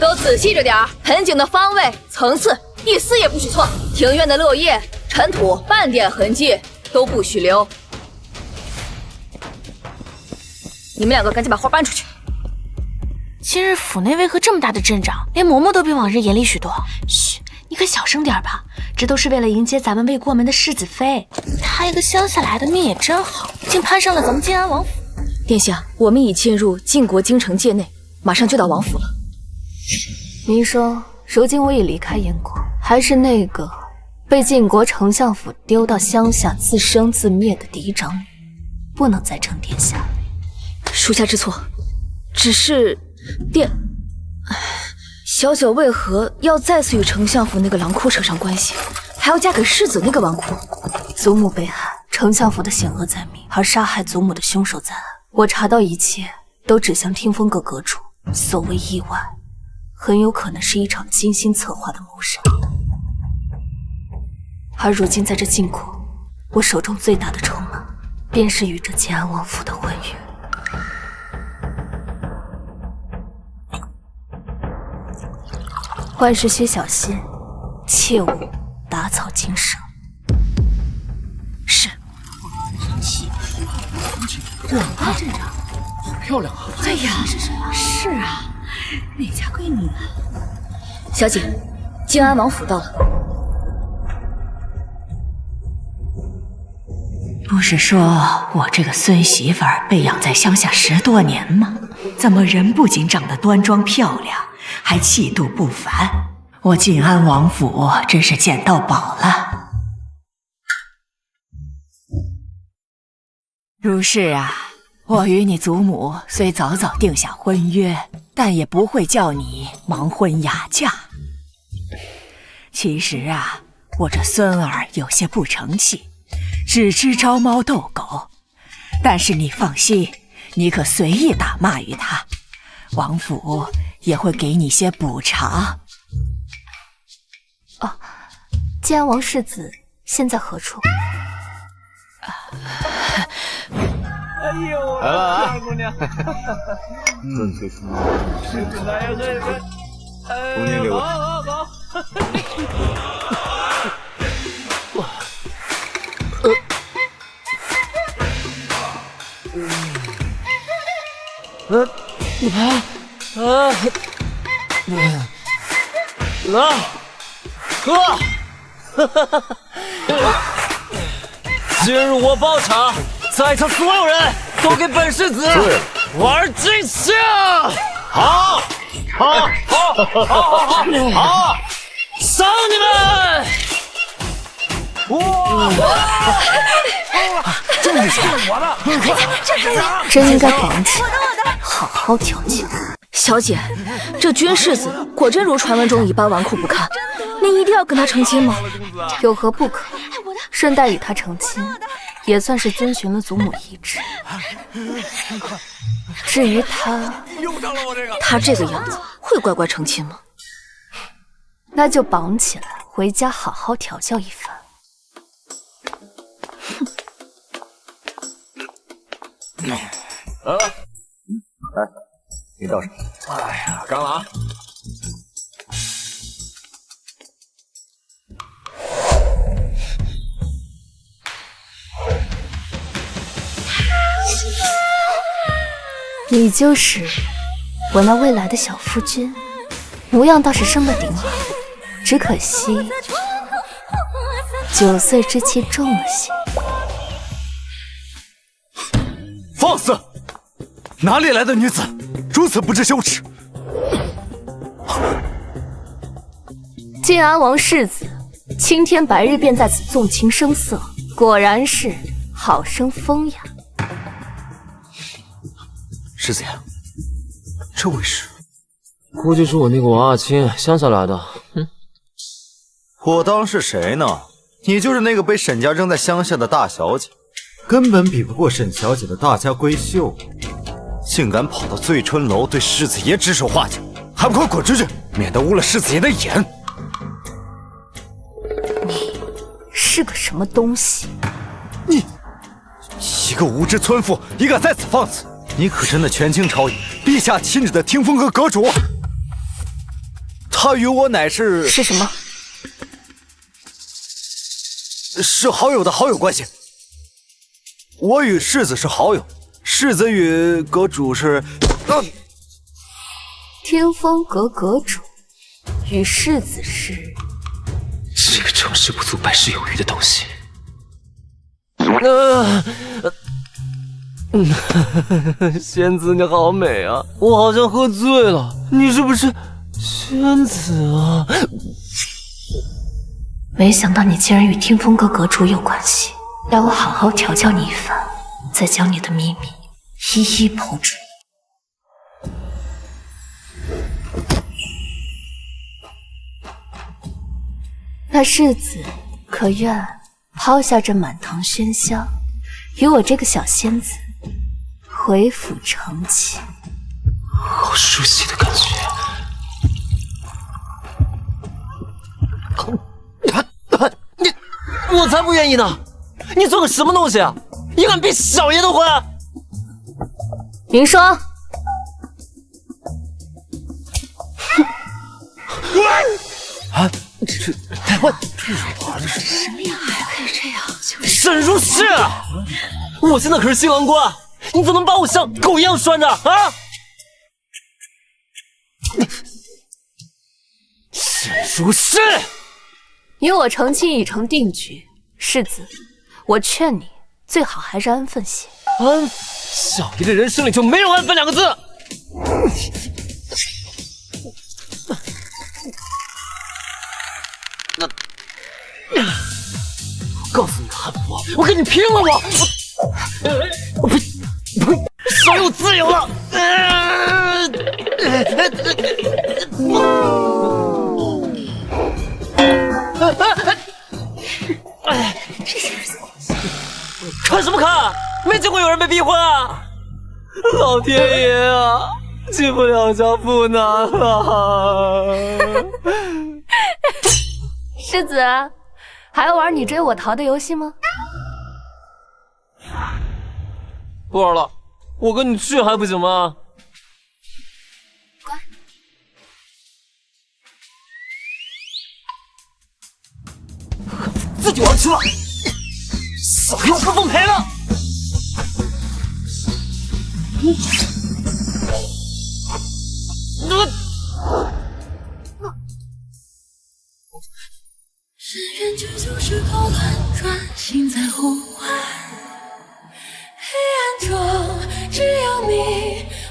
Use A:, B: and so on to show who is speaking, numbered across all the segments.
A: 都仔细着点儿，盆景的方位、层次一丝也不许错。庭院的落叶、尘土半点痕迹都不许留。你们两个赶紧把花搬出去。
B: 今日府内为何这么大的阵仗？连嬷嬷都比往日严厉许多。嘘，你可小声点吧，这都是为了迎接咱们未过门的世子妃。她一个乡下来的命也真好，竟攀上了咱们晋安王府。
A: 殿下，我们已进入晋国京城界内，马上就到王府了。
C: 您说，如今我已离开燕国，还是那个被晋国丞相府丢到乡下自生自灭的嫡长女，不能再称殿下。
A: 属下知错，只是小九为何要再次与丞相府那个狼窟扯上关系，还要嫁给世子那个纨绔？
C: 祖母被害，丞相府的险恶在明，而杀害祖母的凶手在暗。我查到一切都指向听风阁阁主，所谓意外，很有可能是一场精心策划的谋杀。而如今在这晋国，我手中最大的筹码，便是与这晋安王府的婚约。万事需小心，切勿打草惊蛇。
A: 是。
D: 哇，这张好漂亮啊！
E: 哎呀，是啊，哪家闺女啊？
A: 小姐，晋安王府到了。
E: 不是说我这个孙媳妇儿被养在乡下10多年吗？怎么人不仅长得端庄漂亮，还气度不凡？我晋安王府真是捡到宝了。如是啊，我与你祖母虽早早定下婚约，但也不会叫你盲婚哑嫁。其实啊，我这孙儿有些不成器，只知招猫逗狗。但是你放心，你可随意打骂于他，王府也会给你些补偿。
C: 哦，晋安王世子现在何处？
D: 哎呦，
F: 来了啊，
D: 姑娘，
F: 来呀，这个，
D: 姑娘给我，好。
F: 今日我包场，在场所有人都给本世子玩尽兴！好，上你们！
C: 真厉害！真应该绑起来，好好调教。
A: 小姐，这君世子果真如传闻中一般纨绔不堪，您一定要跟他成亲吗？
C: 有何不可？顺带与他成亲，也算是遵循了祖母遗旨。至于
A: 他这个样子会乖乖成亲吗？
C: 那就绑起来，回家好好调教一番。
F: 来，你倒上。哎呀，干了啊！
C: 你就是我那未来的小夫君，模样倒是生得顶好，只可惜9岁之期重了些。
F: 放肆！哪里来的女子，如此不知羞耻！
C: 晋安王世子青天白日便在此纵情声色，果然是好生风雅。
F: 世子爷，这位是？
G: 估计是我那个王阿青乡下来的。
H: 我当是谁呢？你就是那个被沈家扔在乡下的大小姐，根本比不过沈小姐的大家闺秀，竟敢跑到醉春楼对世子爷指手画脚，还不快滚出去，免得污了世子爷的眼！
C: 你是个什么东西？
H: 你一个无知村妇，也敢在此放肆！你可真的权倾朝野，陛下亲指的听风阁阁主？他与我乃是
C: 什么？
H: 是好友的好友关系。我与世子是好友，世子与阁主是
C: 天风阁阁主与世子是。
G: 这个成事不足败事有余的东西。仙子你好美啊！我好像喝醉了，你是不是仙子啊？
C: 没想到你竟然与天风阁阁主有关系，待我好好调教你一番，再将你的秘密一一剖准。那世子可愿抛下这满堂喧嚣，与我这个小仙子回府成亲？
G: 好熟悉的感觉。我才不愿意呢！你做个什么东西啊？你敢逼小爷的婚？
C: 云霜，
G: 啊！这玩的是
B: 什么呀？还可以这样？
G: 沈如是，我现在可是新郎官，你怎么能把我像狗一样拴着啊？沈如是，
C: 与我成亲已成定局，世子，我劝你最好还是安分些。
G: 安，小爷的人生里就没有安分两个字。我告诉你汉服，我跟你拼了！我呸！手有自由了。看什么看？没见过有人被逼婚啊！老天爷啊，进不了家不难啊！
C: 世子，还要玩你追我逃的游戏吗？
G: 不玩了，我跟你去还不行吗？
C: 乖。
G: 自己玩去了，小爷我不奉陪了。
I: 深渊之中是口乱转，心在呼唤。黑暗中只有你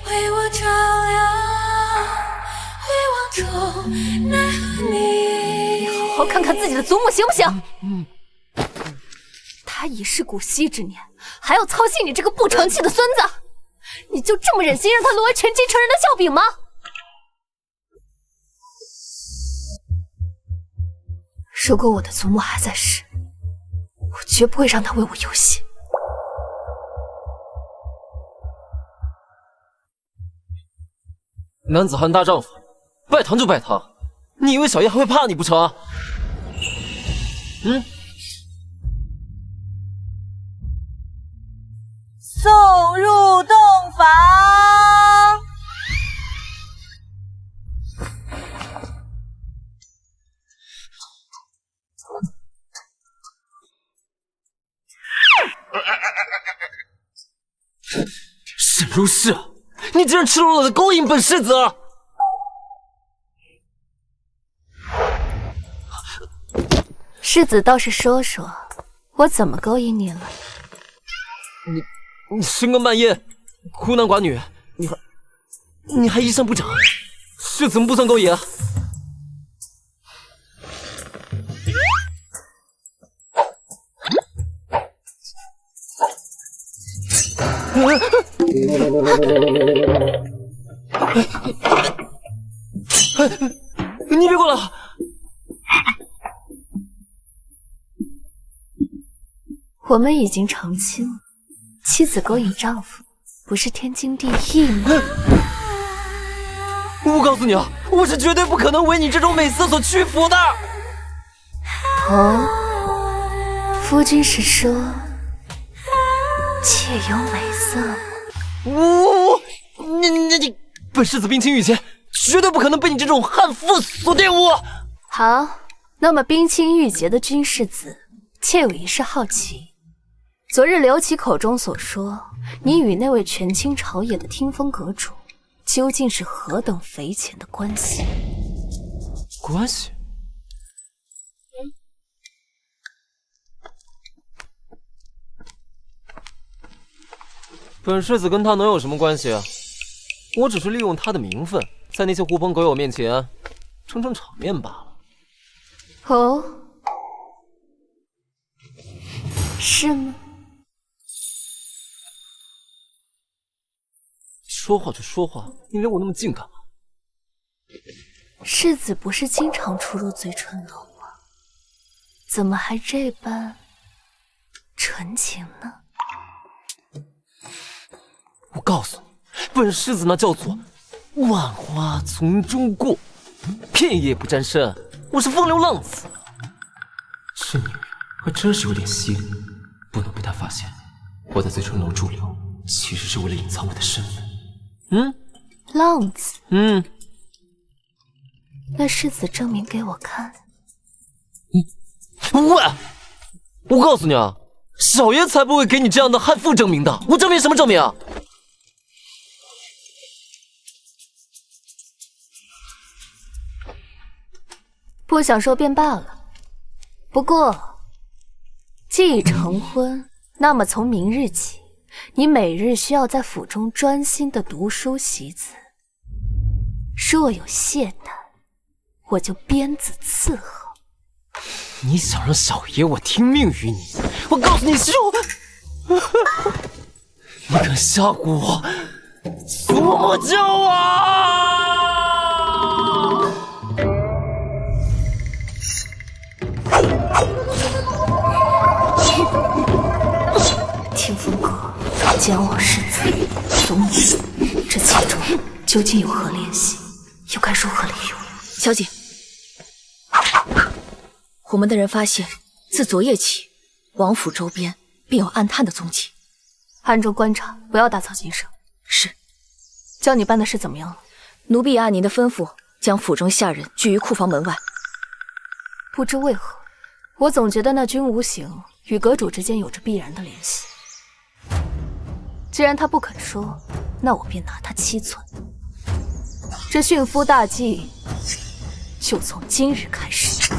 I: 为我照亮，回望中奈何你。
C: 好好看看自己的祖母行不行？他已是古稀之年，还要操心你这个不成器的孙子？你就这么忍心让他沦为权倾城人的笑柄吗？如果我的祖母还在世，我绝不会让他为我游戏。
G: 男子汉大丈夫，拜堂就拜堂，你以为小爷还会怕你不成？
E: 送入洞房。
G: 沈如是，你竟然赤裸裸的勾引本世子！
C: 世子倒是说说，我怎么勾引你了？
G: 你深更半夜，孤男寡女，你还衣衫不整，这怎么不算勾引？你别过来！
C: 我们已经成亲了，妻子勾引丈夫，不是天经地义吗？
G: 我告诉你啊，我是绝对不可能为你这种美色所屈服的。
C: 哦，夫君是说妾有美色吗？
G: 你，本世子冰清玉洁，绝对不可能被你这种悍妇所玷污。
C: 好，那么冰清玉洁的君世子，妾有一事好奇。昨日刘琦口中所说，你与那位权倾朝野的听风阁主，究竟是何等匪浅的关系？
G: 关系？本世子跟他能有什么关系啊？我只是利用他的名分，在那些狐朋狗友面前撑撑场面罢了。
C: 哦，是吗？
G: 说话就说话，你离我那么近干嘛？
C: 世子不是经常出入醉春楼吗？怎么还这般纯情呢？
G: 我告诉你，本世子那叫做万花丛中过，片叶不沾身。我是风流浪子。这女人还真是有点稀灵，不能被她发现。我在醉春楼驻留，其实是为了隐藏我的身份。
C: 浪子。那世子证明给我看。
G: 喂，我告诉你啊，小爷才不会给你这样的悍妇证明的。我证明什么证明啊？
C: 不想说便罢了。不过，既已成婚，那么从明日起，你每日需要在府中专心的读书习字。若有懈怠，我就鞭子伺候。
G: 你想让小爷我听命于你？我告诉你，你敢吓唬我，做魔教啊！
C: 听风阁奸枉世子祖母，这其中究竟有何联系？又该如何利用？
A: 小姐，我们的人发现，自昨夜起，王府周边便有暗探的踪迹。
C: 暗中观察，不要打草惊蛇。
A: 是。
C: 叫你办的事怎么样了？
A: 奴婢按您的吩咐，将府中下人拘于库房门外。
C: 不知为何，我总觉得那君无形与阁主之间有着必然的联系。既然他不肯说，那我便拿他七寸。这驯夫大计，就从今日开始。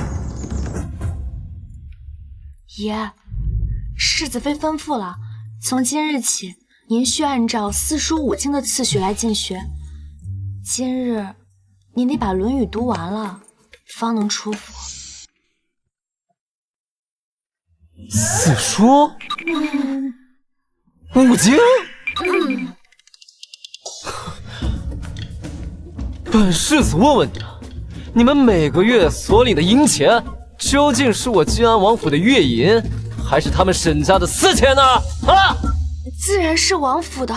B: 爷，世子妃吩咐了，从今日起，您需按照四书五经的次序来进学。今日您得把《论语》读完了，方能出府。
G: 四书？五经？本世子问问你啊，你们每个月所领的银钱，究竟是我晋安王府的月银，还是他们沈家的私钱呢？啊！
B: 自然是王府的。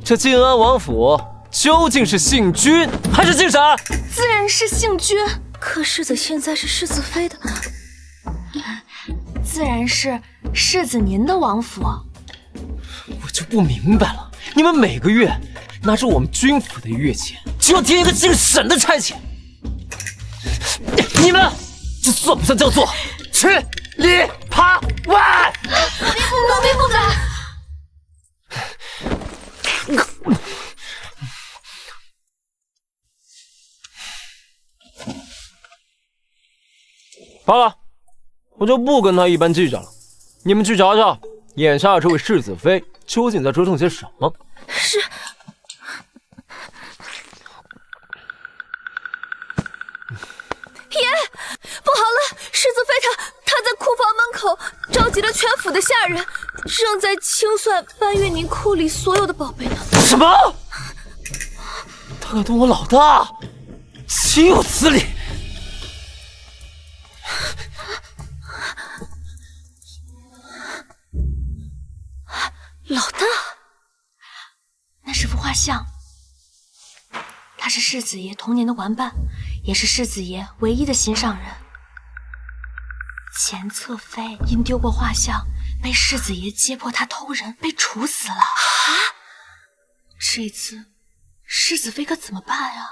G: 这晋安王府究竟是姓君还是姓沈？
B: 自然是姓君。
A: 可世子现在是世子妃的，
B: 自然是世子您的王府。
G: 我就不明白了，你们每个月拿着我们军府的月钱，就要贴一个姓沈的差遣，你们这算不算叫做吃里扒外？
B: 奴婢不敢。
G: 好了，我就不跟他一般计较了。你们去瞧瞧，眼下这位世子妃究竟在折腾些什么？
A: 是。爷，不好了！世子妃她在库房门口召集了全府的下人，正在清算搬运您库里所有的宝贝呢。
G: 什么？他敢动我老大，岂有此理！
A: 老大，
B: 那是幅画像，他是世子爷童年的玩伴，也是世子爷唯一的心上人。前侧妃因丢过画像，被世子爷揭破他偷人，被处死了。啊！这次世世子妃可怎么办呀？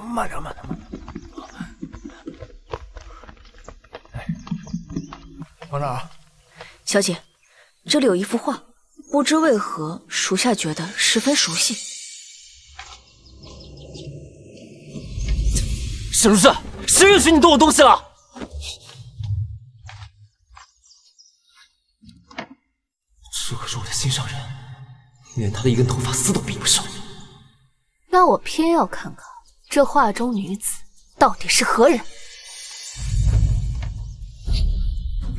G: 慢点，慢点。
D: 往哪儿？
B: 小姐，这里有一幅画，不知为何属下觉得十分熟悉。
G: 沈如是，谁允许你动我东西了？这可是我的心上人，连他的一根头发丝都比不上。
C: 那我偏要看看这画中女子到底是何人。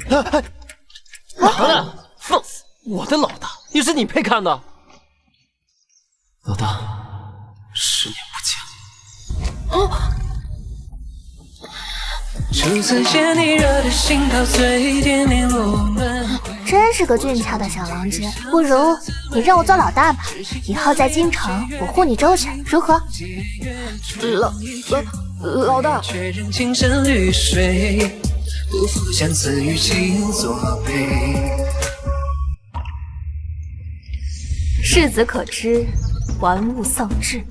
G: 哪呢？放肆！我的老大也是你配看的。老大，10年不见。
I: 哦。就算嫌你热的心陶醉，点点我们。
J: 真是个俊俏的小郎君，不如你让我做老大吧，以后在京城我护你周全，如何？
C: 老大。
I: 情深绿水，不负相思与情作陪。
C: 世子可知，玩物丧志。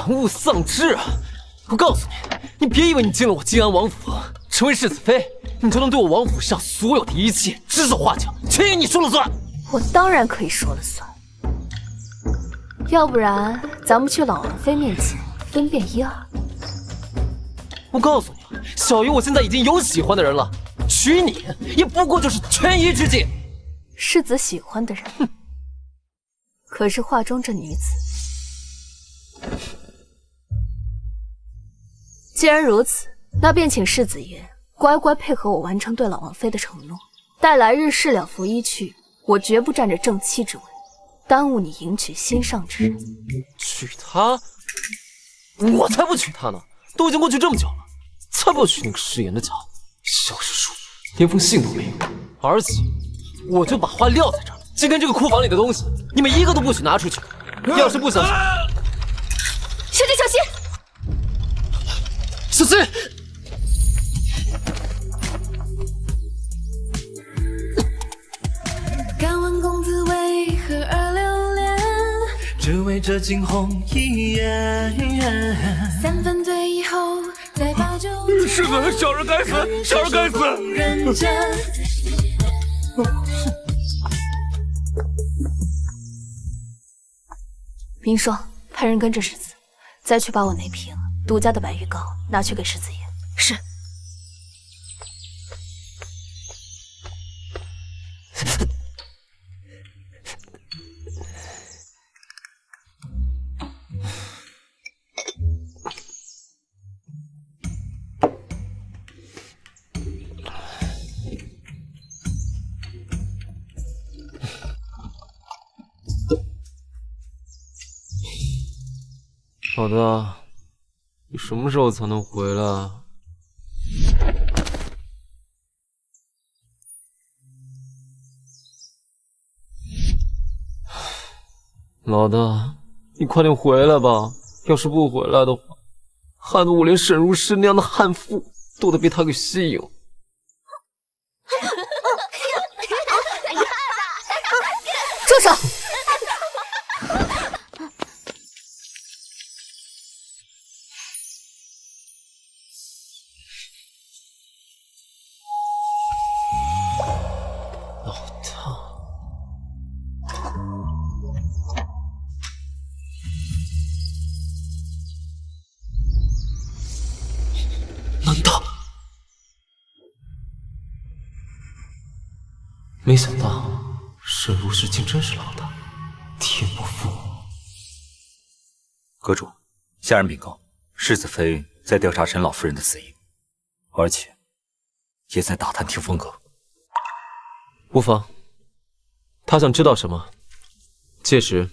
G: 玩物丧志啊！我告诉你，你别以为你进了我靖安王府，成为世子妃，你就能对我王府上所有的一切指手画脚，全由你说了算。
C: 我当然可以说了算，要不然咱们去老王妃面前分辨一二。
G: 我告诉你，小鱼我现在已经有喜欢的人了，娶你也不过就是权宜之计。
C: 世子喜欢的人，可是画中这女子。既然如此，那便请世子爷乖乖配合我完成对老王妃的承诺。待来日事了拂衣去，我绝不占着正妻之位，耽误你迎娶心上之人。
G: 娶她？我才不娶她呢！都已经过去这么久了，才不要娶那个食言的家伙！小时书，连封信都没有，而且我就把话撂在这儿，就跟这个库房里的东西，你们一个都不许拿出去。要是不小心，
A: 小姐小心！
G: 小心！
I: 敢问公子为何而留恋？只为这惊鸿一眼。三分醉以后，再把酒。
D: 世子，小人该死，小人该死！
I: 人间。
C: 明霜，派人跟着世子，再去把我那瓶独家的白玉膏拿去给世子爷。
B: 是。
G: 老大，你什么时候才能回来？老大，你快点回来吧！要是不回来的话，害得我连沈如诗那样的悍妇都得被他给吸引。
C: 住手！
G: 没想到沈如诗竟真是老大，天不负我。
H: 阁主，下人禀告，世子妃在调查沈老夫人的死因，而且也在打探听风阁。
G: 无妨，他想知道什么，届时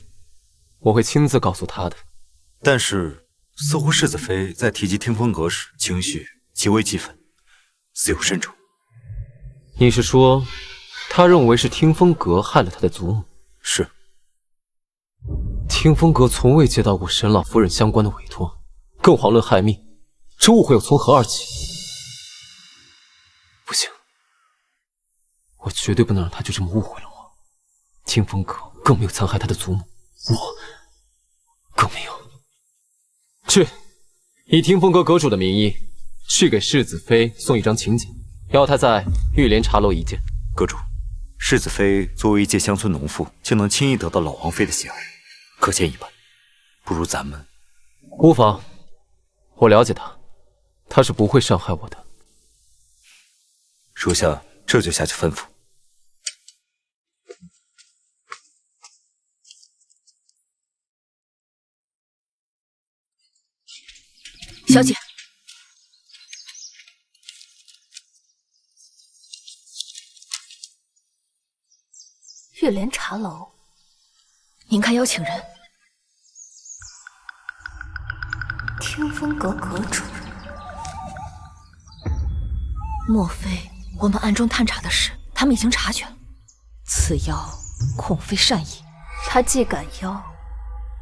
G: 我会亲自告诉他的。
H: 但是似乎世子妃在提及听风阁时，情绪极为激愤，似有深仇。
G: 你是说？他认为是听风阁害了他的祖母。
H: 是。
G: 听风阁从未接到过沈老夫人相关的委托，更遑论害命。这误会又从何而起？不行，我绝对不能让他就这么误会了我。听风阁更没有残害他的祖母，我更没有。去，以听风阁阁主的名义，去给世子妃送一张请柬，要她在玉莲茶楼一见。
H: 阁主，世子妃作为一介乡村农妇，竟能轻易得到老王妃的喜爱，可见一斑。不如咱们……
G: 无妨，我了解她，她是不会伤害我的。
H: 属下这就下去吩咐。
C: 小姐，玉莲茶楼，
A: 您看邀请人。
C: 听风阁阁主，
A: 莫非我们暗中探查的事，他们已经察觉了？此邀恐非善意。
C: 他既敢邀，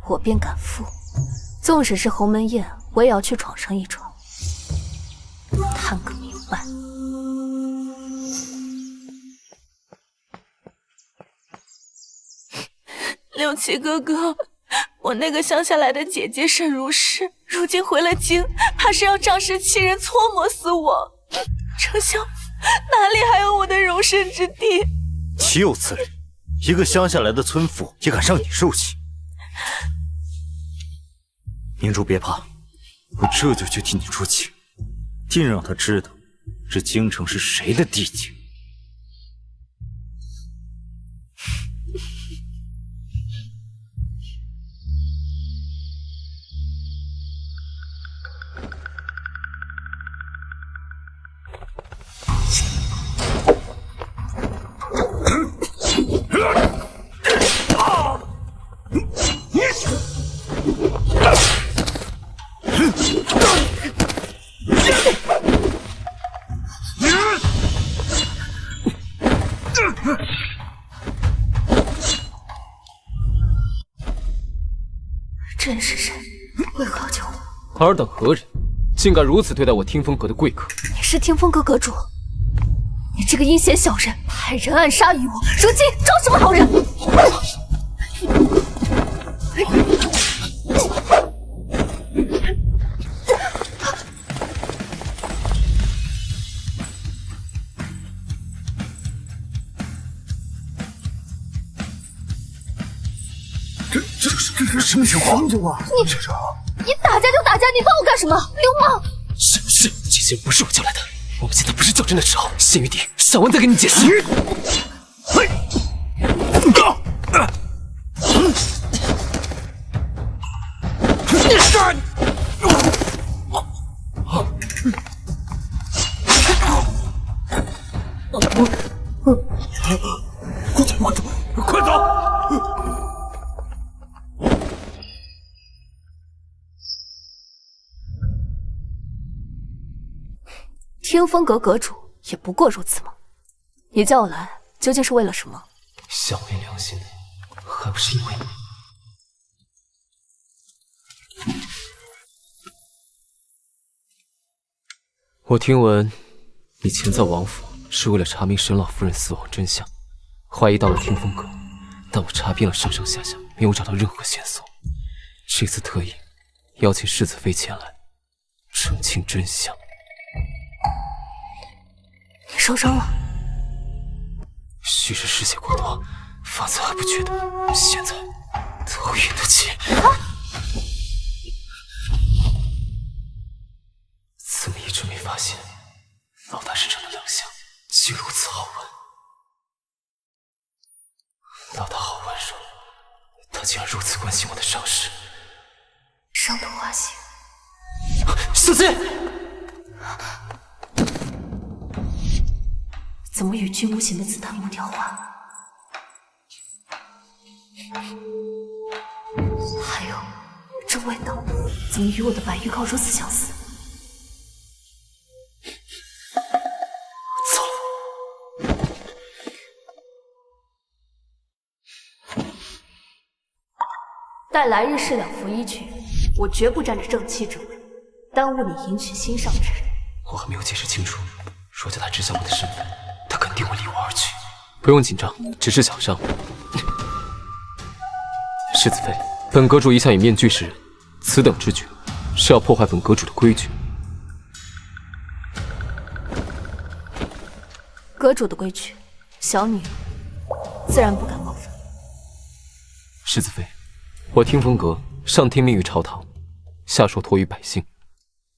C: 我便敢赴。纵使是鸿门宴，我也要去闯上一闯，探个明白。
B: 六七哥哥，我那个乡下来的姐姐沈如是，如今回了京，怕是要仗势欺人，搓磨死我。丞相府哪里还有我的容身之地？
H: 岂有此理！一个乡下来的村妇也敢伤你受气？明珠别怕，我这就去替你出气，定让他知道这京城是谁的地界。
C: 这人是谁？为何要救我？
G: 尔等何人，竟敢如此对待我听风阁的贵客？
C: 你是听风阁阁主？你这个阴险小人，派人暗杀于我，如今装什么好人？
D: 这是什么情况？
C: 你打架就打架，你帮我干什么？流氓！
G: 是，这些人不是我叫来的。我们现在不是较真的时候，先余地，上完再跟你解释。
D: 快走！
C: 听风阁阁主也不过如此吗？你叫我来究竟是为了什么？
G: 想昧良心，还不是因为你？我听闻你潜在王府是为了查明沈老夫人死亡真相，怀疑到了听风阁，但我查遍了上上下下，没有找到任何线索。这次特意邀请世子妃前来澄清真相。
C: 你受伤了？
G: 许是失血过多，方才还不觉得，现在头晕得起。怎么一直没发现老大身上的良相竟如此好闻？老大好温柔，他竟然如此关心我的伤势。
C: 伤得花心。
G: 小心！
C: 怎么与君无形的紫檀木调换？还有这味道，怎么与我的白玉膏如此相似？
G: 糟了！
C: 待来日是两服依据，我绝不沾着正妻之位。耽误你迎娶心上之人。
G: 我还没有解释清楚，若叫他知晓我的身份，他肯定会离我而去。不用紧张，只是小伤。世子妃，本阁主一向以面具示人，此等之举是要破坏本阁主的规矩。
C: 阁主的规矩，小女自然不敢冒犯。
G: 世子妃，我听风阁上听命于朝堂，下受托于百姓，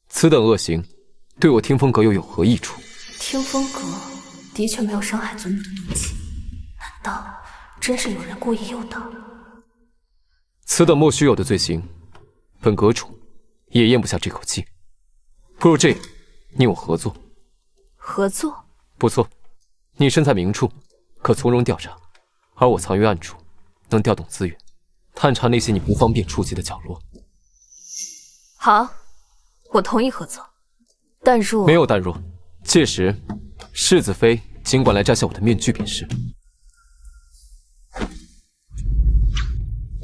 G: 此等恶行，对我听风阁又有何益处？
C: 听风阁的确没有伤害祖母的动机，难道真是有人故意诱导？
G: 此等莫须有的罪行，本阁主也咽不下这口气。不如这样，你我合作。
C: 合作？
G: 不错，你身在明处，可从容调查，而我藏于暗处，能调动资源，探查那些你不方便触及的角落。
C: 好，我同意合作，但若……
G: 没有但若，届时世子妃尽管来摘下我的面具便是。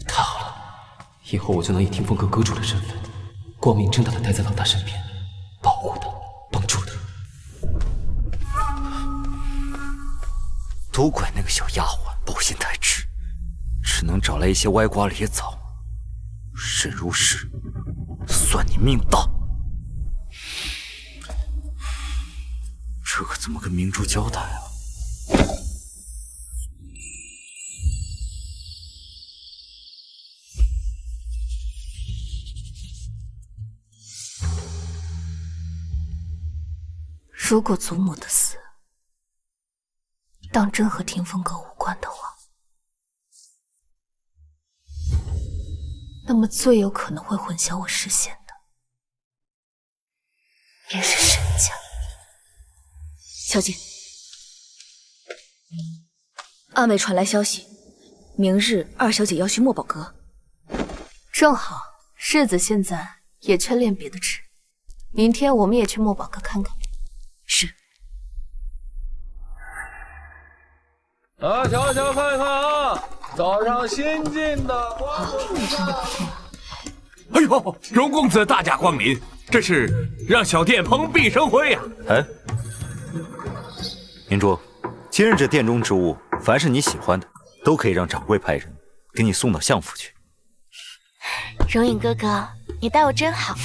G: 太好了，以后我就能以听风阁阁主的身份，光明正大的待在老大身边，保护他，帮助他。
H: 都怪那个小丫鬟抱心太迟，只能找来一些歪瓜裂枣。沈如是，算你命大。这可怎么跟明珠交代啊？
C: 如果祖母的死当真和听风阁无关的话，那么最有可能会混淆我视线的，便是沈家。
A: 小姐，阿美传来消息，明日二小姐要去墨宝阁。
C: 正好，世子现在也缺练别的职，明天我们也去墨宝阁看看。
A: 是。
F: 瞧瞧看看啊，早上新进的花。
D: 哎呦，荣公子大驾光临，这是让小店蓬荜生辉呀！
H: 哎，明珠，今日这店中之物，凡是你喜欢的，都可以让掌柜派人给你送到相府去。
B: 荣影哥哥，你待我真好。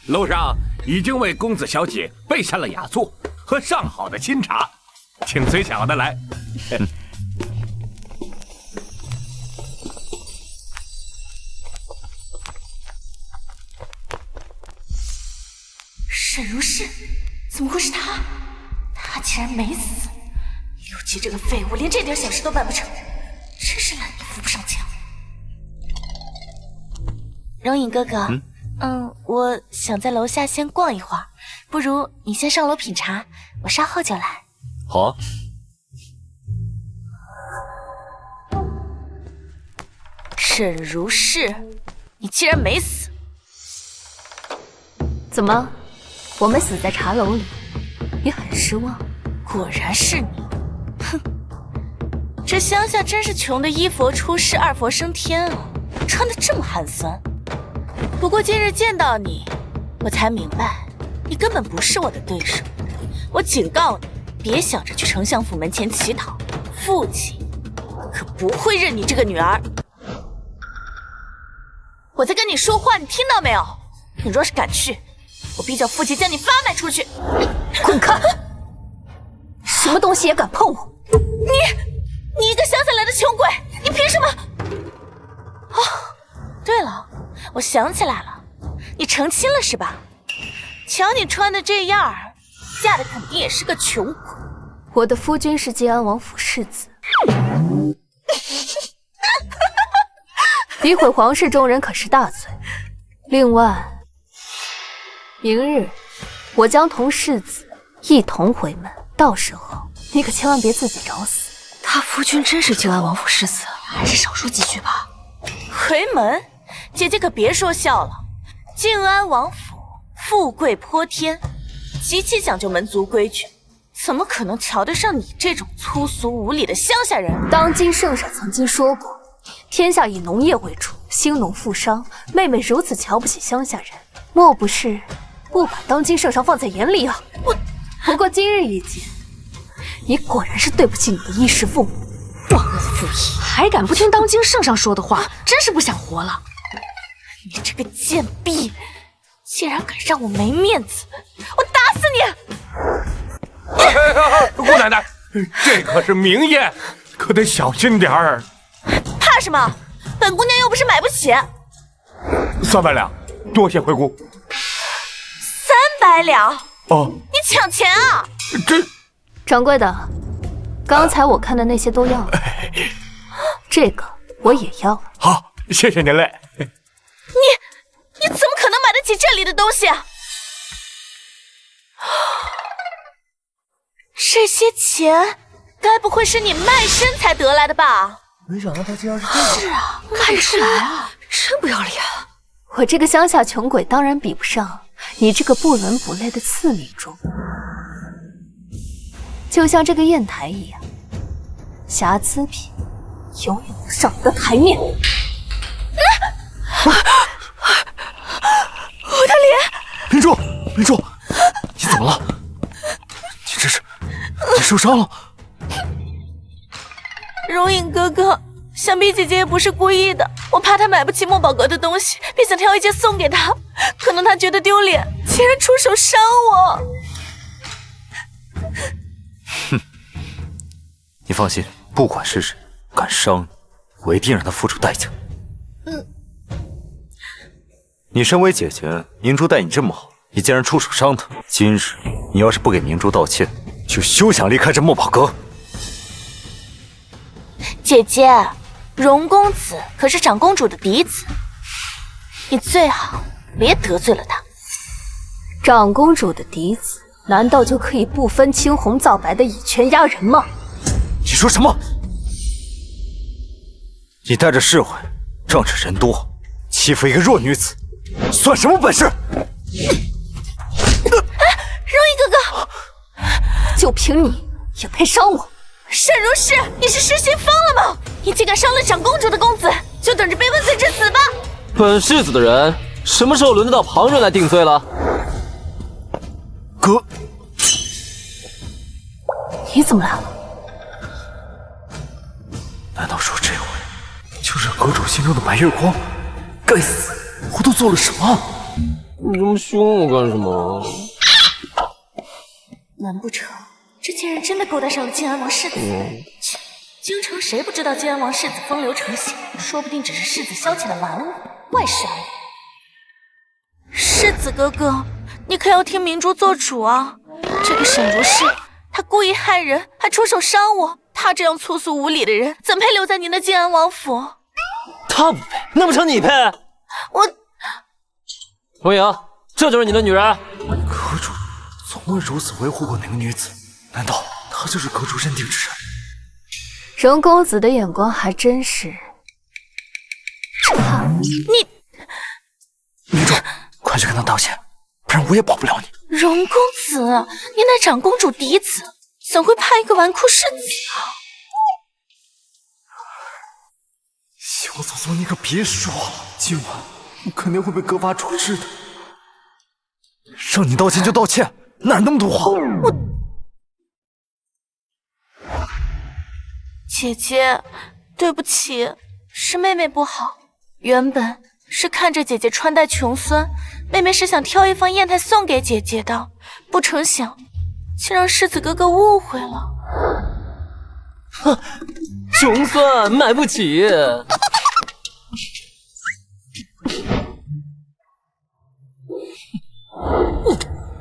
D: 楼上已经为公子小姐备下了雅座和上好的清茶，请随小的来。
B: 沈如是，怎么会是他？他竟然没死！刘琦这个废物，连这点小事都办不成，真是烂泥扶不上墙。荣影哥哥，我想在楼下先逛一会儿，不如你先上楼品茶，我稍后就来。
H: 好啊。
B: 沈如是，你竟然没死！
C: 怎么，我们死在茶楼里，你很失望？
B: 果然是你！哼，这乡下真是穷的一佛出世，二佛升天啊，穿得这么寒酸。不过今日见到你，我才明白，你根本不是我的对手。我警告你，别想着去丞相府门前乞讨，父亲可不会认你这个女儿。我在跟你说话，你听到没有？你若是敢去，我必叫父亲将你发卖出去！
C: 滚开！什么东西也敢碰我？
B: 你一个乡下来的穷鬼，你凭什么？哦，对了，我想起来了，你成亲了是吧？瞧你穿的这样儿，嫁的肯定也是个穷鬼。
C: 我的夫君是晋安王府世子。诋毁皇室中人可是大罪。另外，明日我将同世子一同回门，到时候你可千万别自己找死。
A: 他夫君真是晋安王府世子，还是少说几句吧。
B: 回门，姐姐可别说笑了。晋安王府富贵颇天，极其讲究门族规矩，怎么可能瞧得上你这种粗俗无礼的乡下人？
C: 当今圣上曾经说过，天下以农业为主，兴农富商。妹妹如此瞧不起乡下人，莫不是不把当今圣上放在眼里啊？不过今日一见，你果然是对不起你的衣食父母。
B: 万恶的phụ役，还敢不听当今圣上说的话，真是不想活了！你这个贱婢，竟然敢让我没面子，我打死你！
D: 姑奶奶，这可是名宴，可得小心点儿。
B: 怕什么？本姑娘又不是买不起。
D: 300两，多谢回姑。
B: 300两？
D: 哦，
B: 你抢钱啊！
C: 掌柜的，刚才我看的那些都要了，这个我也要了。
D: 好，谢谢您嘞。
B: 你怎么可能买得起这里的东西啊？这些钱该不会是你卖身才得来的吧？
F: 没想到他竟然是这样。
B: 是啊，看得出来啊，
A: 真不要脸！
C: 我这个乡下穷鬼当然比不上你这个不伦不类的次女中。就像这个砚台一样，瑕疵品永远不上你的台面。
A: 我的脸！
H: 明珠，明珠，你怎么了？你受伤了？
B: 荣影哥哥，想必姐姐也不是故意的，我怕她买不起墨宝阁的东西，便想挑一件送给她。可能她觉得丢脸，竟然出手伤我。
H: 哼，你放心，不管是谁敢伤你，我一定让他付出代价。你身为姐姐，明珠待你这么好，你竟然出手伤她。今日你要是不给明珠道歉，就休想离开这墨宝阁。
B: 姐姐，荣公子可是长公主的嫡子，你最好别得罪了他。
C: 长公主的嫡子，难道就可以不分青红皂白的以权压人吗？
H: 你说什么？你带着侍卫，仗着人多，欺负一个弱女子，算什么本事？
B: 荣一哥哥，
C: 就凭你也配伤我？
B: 沈如是，你是失心疯了吗？你竟敢伤了长公主的公子，就等着被问罪致死吧！
G: 本世子的人，什么时候轮得到旁人来定罪了？
H: 哥，
C: 你怎么来了？
H: 难道说这回就是阁主心中的白月光？该死，我都做了什么？
G: 你这么凶我干什么？
B: 难不成这竟然真的勾搭上了靖安王世子？切，京城谁不知道靖安王世子风流成性？说不定只是世子消遣的玩物，外事而已。世子哥哥，你可要听明珠做主啊！这个沈如是，他故意害人，还出手伤我。他这样粗俗无礼的人，怎配留在您的靖安王府？
G: 他不配，难不成你配？荣影，这就是你的女人？
H: 阁主从未如此维护过哪个女子，难道她就是阁主认定之人？
C: 荣公子的眼光还真是差。
H: 明珠，快去跟她道歉，不然我也保不了你。
B: 荣公子，您乃长公主嫡子，怎会怕一个纨绔世子啊？
H: 萧总总，你可别说了，今晚我肯定会被阁法处置的。让你道歉就道歉，哪那么多话？
B: 姐姐，对不起，是妹妹不好。原本是看着姐姐穿戴穷酸，妹妹是想挑一方砚台送给姐姐的，不成想竟让世子哥哥误会了。
G: 哼，穷酸买不起。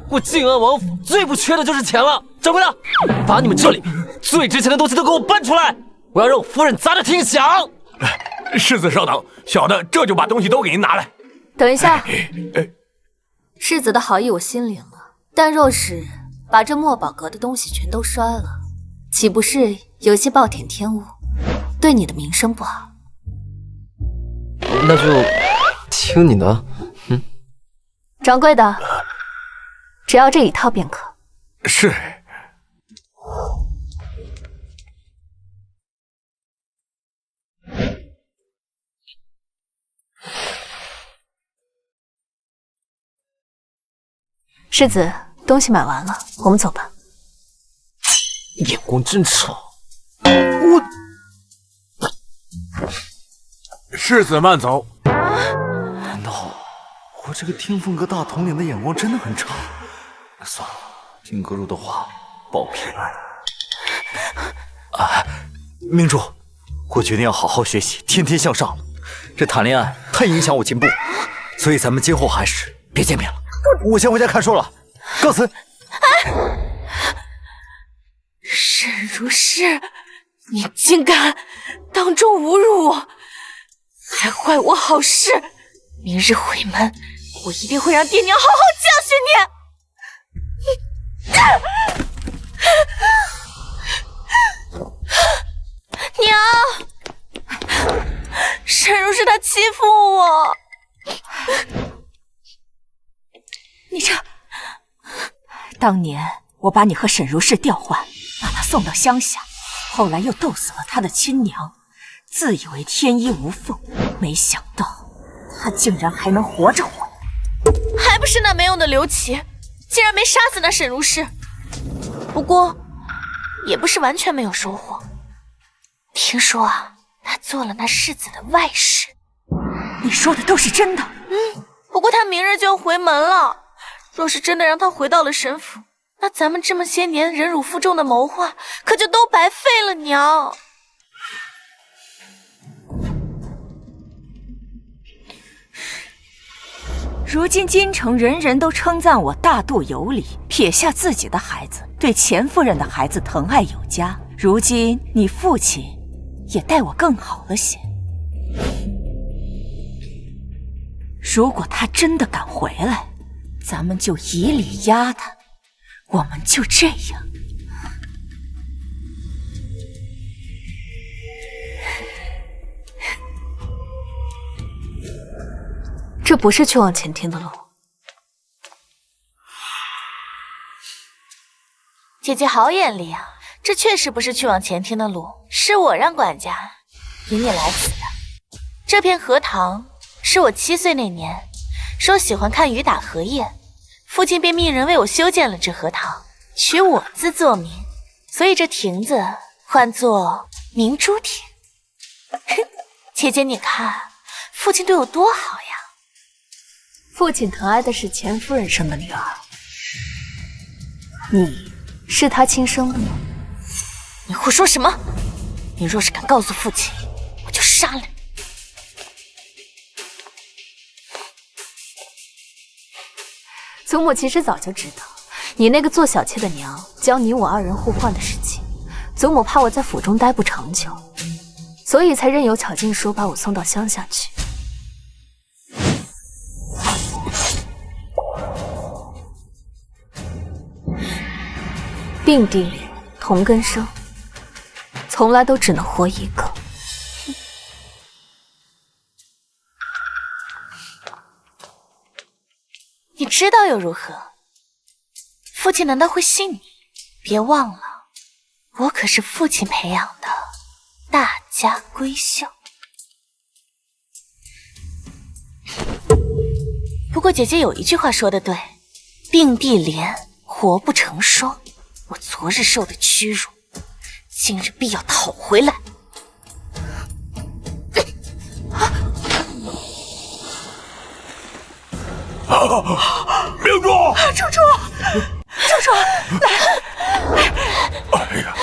G: 我靖安王府最不缺的就是钱了。掌柜的，把你们这里最值钱的东西都给我搬出来，我要让我夫人砸得听响。
D: 世子稍等，小的这就把东西都给您拿来。
C: 等一下，世子的好意我心领了，但若是把这墨宝阁的东西全都摔了，岂不是有些暴殄天物，对你的名声不好？
G: 那就听你的。
C: 掌柜的，只要这一套便可。
D: 是。
C: 世子，东西买完了，我们走吧。
G: 眼光真差。
D: 世子慢走。
H: 难道我这个天凤阁大统领的眼光真的很差？算了，听阁主的话，保平安。明珠，我决定要好好学习，天天向上了。这谈恋爱太影响我进步，所以咱们今后还是别见面了。我先回家看书了，告辞。
B: 沈如是，你竟敢当众侮辱我，还坏我好事！明日回门，我一定会让爹娘好好教训你！娘，沈如是她欺负我，你这……
E: 当年我把你和沈如是调换，把她送到乡下，后来又斗死了她的亲娘，自以为天衣无缝，没想到她竟然还能活着回来。
B: 还不是那没用的刘琦，竟然没杀死那沈如是。不过，也不是完全没有收获。听说啊，他做了那世子的外室。
E: 你说的都是真的？
B: 不过他明日就要回门了。若是真的让他回到了沈府，那咱们这么些年忍辱负重的谋划，可就都白费了，娘。
E: 如今京城人人都称赞我大度有礼，撇下自己的孩子，对钱夫人的孩子疼爱有加。如今你父亲也待我更好了些。如果他真的敢回来，咱们就以礼压他，我们就这样。
C: 这不是去往前厅的路。
B: 姐姐好眼力啊，这确实不是去往前厅的路，是我让管家引你来此的。这片荷塘是我7岁那年说喜欢看雨打荷叶，父亲便命人为我修建了这荷塘，取我字作名，所以这亭子唤作明珠亭。姐姐你看，父亲对我多好呀。
C: 父亲疼爱的是钱夫人生的女儿，你是他亲生的吗？
B: 你胡说什么？你若是敢告诉父亲，我就杀了你！
C: 祖母其实早就知道你那个做小妾的娘将你我2人互换的事情，祖母怕我在府中待不长久，所以才任由巧静叔把我送到乡下去。并蒂莲，同根生，从来都只能活一个。
B: 你知道又如何？父亲难道会信你？别忘了，我可是父亲培养的大家闺秀。不过姐姐有一句话说得对，并蒂莲活不成双。我昨日受的屈辱，今日必要讨回来。
D: 明珠，
E: 猪猪，来！
D: 哎呀！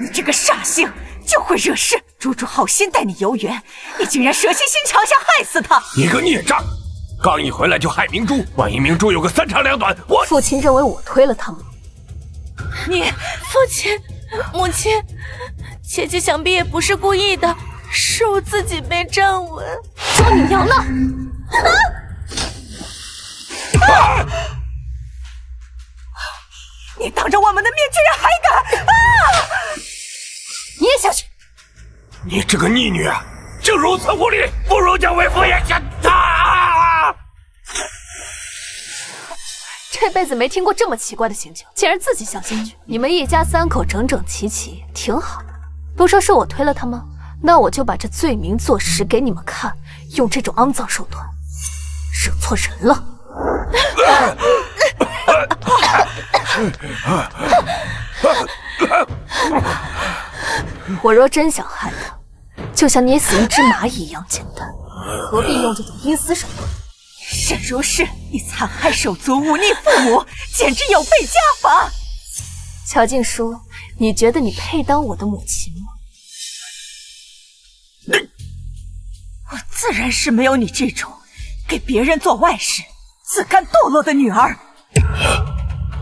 E: 你这个煞星，就会惹事！猪猪好心待你游园，你竟然蛇蝎心肠，想害死他！
D: 你个孽障！刚一回来就害明珠，万一明珠有个3长2短，我……
C: 父亲认为我推了他吗？
B: 你父亲、母亲，姐姐想必也不是故意的，是我自己没站稳。
C: 捉你娘呢！
E: 你当着我们的面居然还敢！
C: 你也下去！
D: 你这个逆女，竟如此无礼，不如将为父也下！
C: 这辈子没听过这么奇怪的请求，竟然自己想进去。你们一家3口整整齐齐，挺好的。不说是我推了他吗？那我就把这罪名坐实给你们看，用这种肮脏手段，惹错人了。我若真想害他，就像捏死一只蚂蚁一样简单，何必用这种阴私手段？
E: 沈如是，你残害手足，忤逆父母，简直有悖家法！
C: 乔静书，你觉得你配当我的母亲吗？
E: 我自然是没有你这种给别人做外事、自甘堕落的女儿。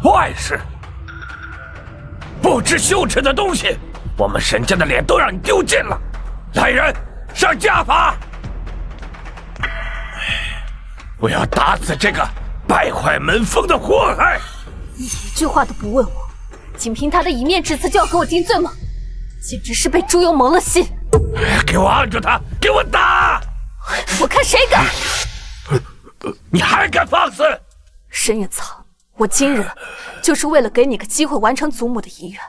D: 外事？不知羞耻的东西！我们沈家的脸都让你丢尽了！来人，上家法！我要打死这个败坏门风的祸害！
C: 你一句话都不问我，仅凭他的一面之词就要给我定罪吗？简直是被猪油蒙了心！
D: 给我按住他，给我打！
C: 我看谁敢！
D: 你还敢放肆！
C: 沈远苍，我今日就是为了给你个机会完成祖母的遗愿，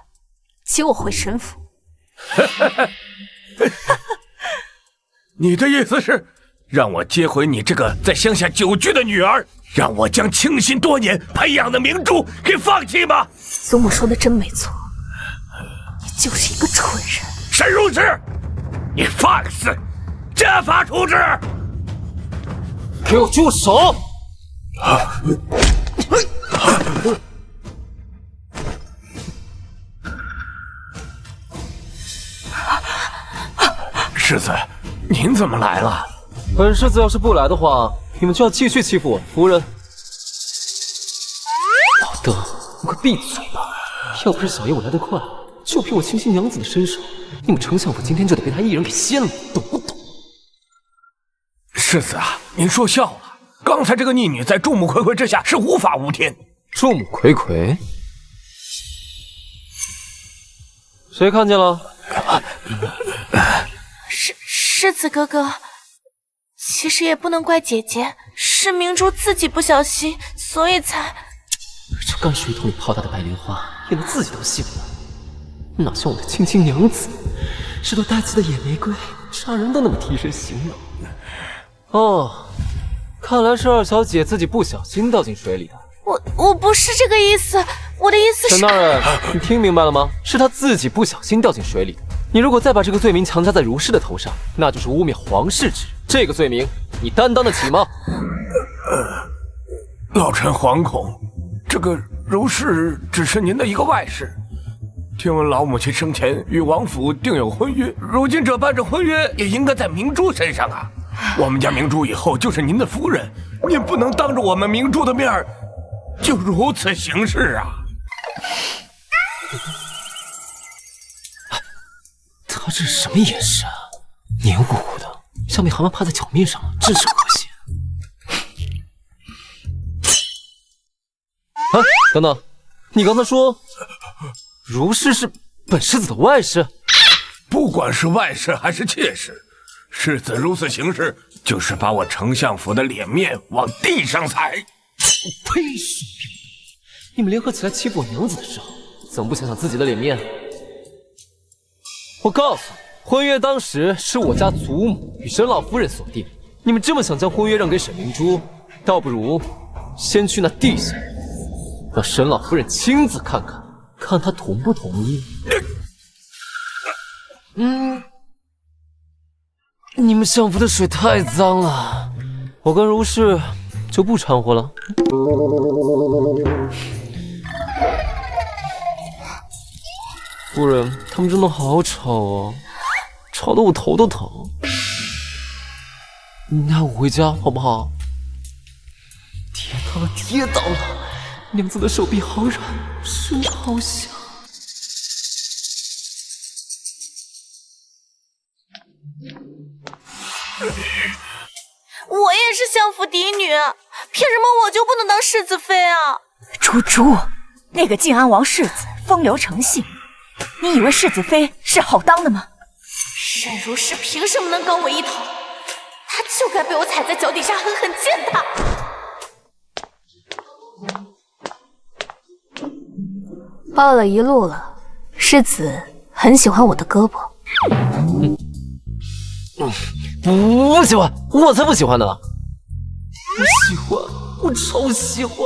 C: 接我回沈府。
D: 你的意思是让我接回你这个在乡下久居的女儿，让我将倾心多年培养的明珠给放弃吗？
C: 祖母说的真没错，你就是一个蠢人。
D: 沈如是，你放肆！家法处置！
G: 给我住手！
D: 世子，您怎么来了？
G: 本世子要是不来的话，你们就要继续欺负我夫人。老邓，你快闭嘴吧！要不是小爷我来得快，就凭我清新娘子的身手，你们丞相府今天就得被他一人给掀了，懂不懂？
D: 世子啊，您说笑了。刚才这个逆女在众目睽睽之下是无法无天。
G: 众目睽睽？谁看见了？
B: 世子哥哥，其实也不能怪姐姐，是明珠自己不小心，所以才……
G: 这干水桶里泡大的白莲花，也能自己都信了，哪像我的清新娘子，是朵带刺的野玫瑰，杀人都那么提神醒脑。哦，看来是二小姐自己不小心掉进水里的。
B: 我不是这个意思，我的意思是……
G: 沈大人，你听明白了吗？是她自己不小心掉进水里的。你如果再把这个罪名强加在如是的头上，那就是污蔑皇室之人。这个罪名，你担当得起吗？
D: 老臣惶恐，这个如是只是您的一个外事。听闻老母亲生前与王府订有婚约，如今这办这婚约也应该在明珠身上啊。我们家明珠以后就是您的夫人，您不能当着我们明珠的面就如此行事啊！
G: 他这是什么眼神啊？黏糊糊的，像被蛤蟆趴在脚面上了，真是恶心。啊，等等，你刚才说如是是本世子的外室？
D: 不管是外室还是妾室，世子如此行事，就是把我丞相府的脸面往地上踩。
G: 呸！顺便，你们联合起来欺负我娘子的时候，怎么不想想自己的脸面？我告诉你，婚约当时是我家祖母与沈老夫人所定，你们这么想将婚约让给沈明珠，倒不如先去那地下，让沈老夫人亲自看看，看她同不同意。你们相府的水太脏了，我跟如是就不掺和了。夫人，他们真的好吵哦，吵得我头都疼。你带我回家好不好？跌倒了，跌倒了！娘子的手臂好软，真的好香。
B: 我也是相府嫡女，凭什么我就不能当世子妃啊？
E: 猪猪，那个晋安王世子风流成性，你以为世子妃是好当的吗？
B: 沈如是凭什么能跟我一头？他就该被我踩在脚底下狠狠践踏。
C: 抱了一路了，世子很喜欢我的胳膊。
G: 不喜欢，我才不喜欢呢！我喜欢，我超喜欢。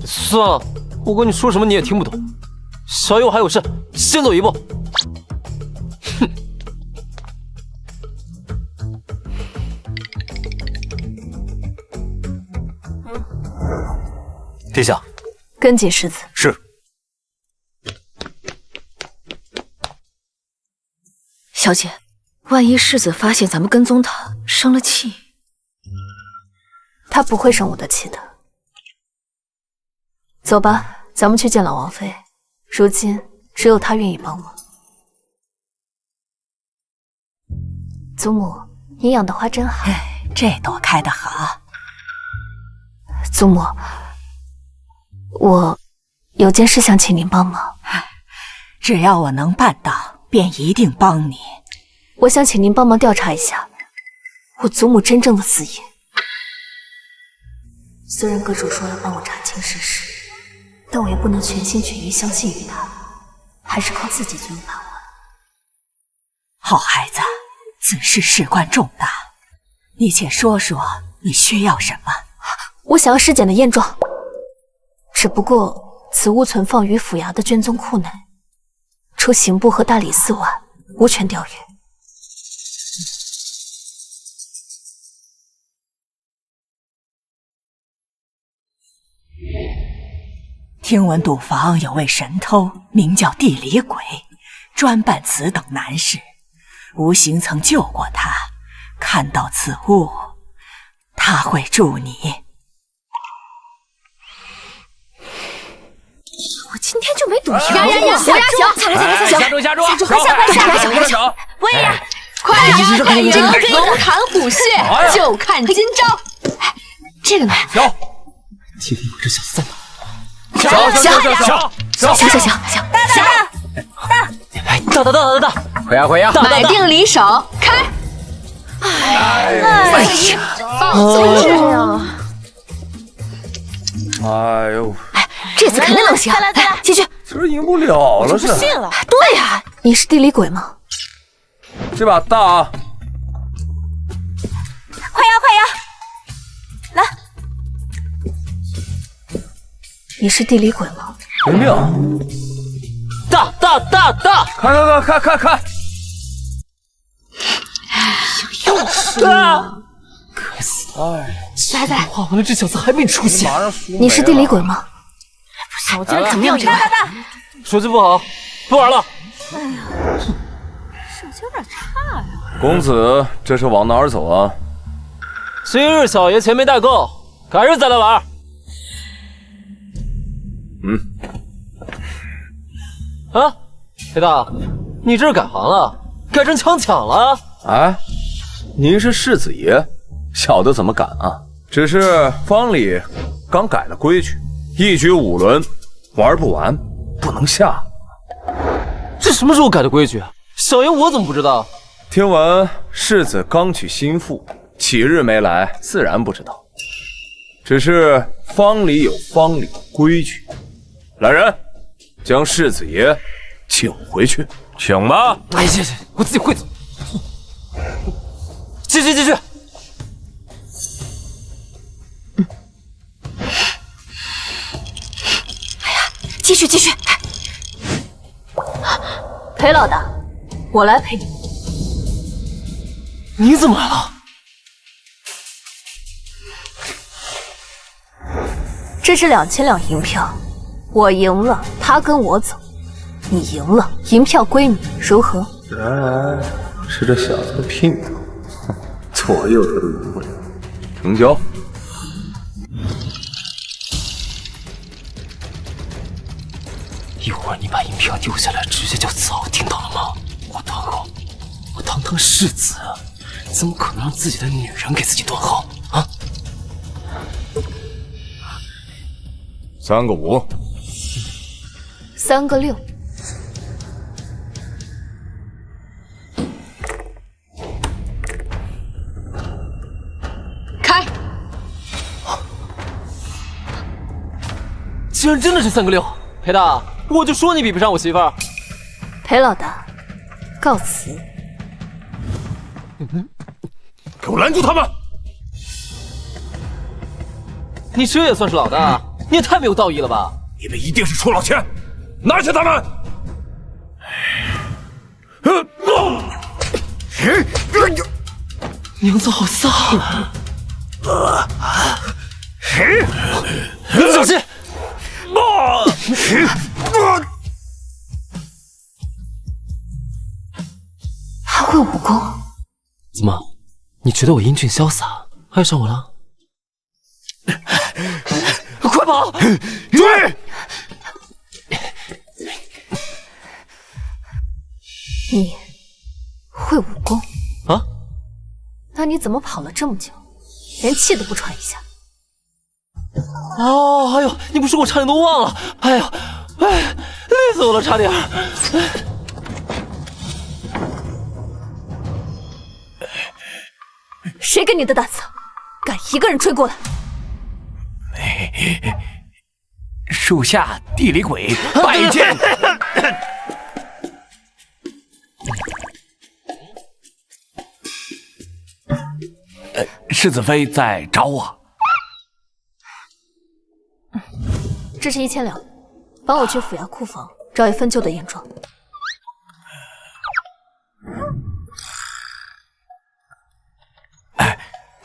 G: 算了，我跟你说什么你也听不懂。小友还有事，先走一步。哼。
H: 殿下，
C: 跟紧世子。
H: 是。
C: 小姐，万一世子发现咱们跟踪他，生了气，他不会生我的气的。走吧，咱们去见老王妃。如今只有她愿意帮忙。祖母，你养的花真好。
E: 这朵开得好。
C: 祖母，我有件事想请您帮忙。
E: 只要我能办到，便一定帮你。
C: 我想请您帮忙调查一下我祖母真正的死因。虽然阁主说要帮我查清事实，但我也不能全心全意相信于他，还是靠自己最有把握。
E: 好孩子，此事事关重大，你且说说你需要什么。
C: 我想要尸检的验状，只不过此物存放于府衙的卷宗库内，除刑部和大理寺外，无权调阅。
E: 听闻赌坊有位神偷，名叫地理鬼，专办此等难事。吴行曾救过他，看到此物，他会助你。
A: 我今天就没赌赢。
B: 呀，小呀小，下
F: 注，
A: 快下！
B: 喂呀，快呀，龙潭虎穴，就看今朝。这个呢？
F: 小，
G: 地理鬼这小子在哪？
A: 小，
F: 大，回呀！
B: 买定离手，开！放松这样。
D: 哎呦，
C: 这次肯定能行。
A: 再来，
C: 继续。
D: 这赢不了了是？
A: 不信了。
C: 对呀，你是地理鬼吗？
D: 这把大啊！
A: 快呀！来。
C: 你是地理鬼吗？
D: 灵灵，
G: 大！
D: 看！
G: 该死！
B: 来，
G: 画完了，这小子还没出现。
C: 你是地理鬼吗？
B: 不行，我今天肯定这样。
G: 手气不好，不玩了。
A: 哎呀，手气有点差呀。
D: 公子这是往哪儿走啊？
G: 今日小爷钱没带够，改日再来玩。啊，黑大，你这是改行了，改成枪抢了？
D: 哎，您是世子爷，小的怎么敢啊？只是坊里刚改了规矩，一局5轮，玩不完不能下。
G: 这什么时候改的规矩？小爷我怎么不知道？
D: 听闻世子刚娶新妇，几日没来，自然不知道。只是坊里有坊里的规矩。来人，将世子爷请回去，请吧。
G: 哎，行，我自己会走。继续。
C: 哎呀，继续。裴老大，我来陪你。
G: 你怎么来了？
C: 这是2000两银票，我赢了，他跟我走；你赢了，银票归你，如何？
D: 原来是这小子的姘头，左右他都赢不了。成交。
G: 一会儿你把银票丢下来，直接就走，听到了吗？我断后，我堂堂世子，怎么可能让自己的女人给自己断后啊
D: ？3个5，3
C: 个6。
B: 开！
G: 竟然真的是3个6，裴大，我就说你比不上我媳妇儿。
C: 裴老大，告辞。
D: 给我拦住他们！
G: 你这也算是老大？你也太没有道义了吧！
D: 你们一定是出老千，拿下他们！
G: 娘子好飒！你小心！
C: 还会武功？
G: 怎么？你觉得我英俊潇洒，爱上我了？快跑！
D: 追！
C: 你会武功
G: 啊？
C: 那你怎么跑了这么久，连气都不喘一下？
G: 哦，哎呦，你不说我差点都忘了。哎呦，哎，累死我了，差点。
C: 谁给你的胆子，敢一个人追过来？
D: 属下地理鬼拜见。世子妃在找我。
C: 这是1000两，帮我去府衙库房找一份旧的验状。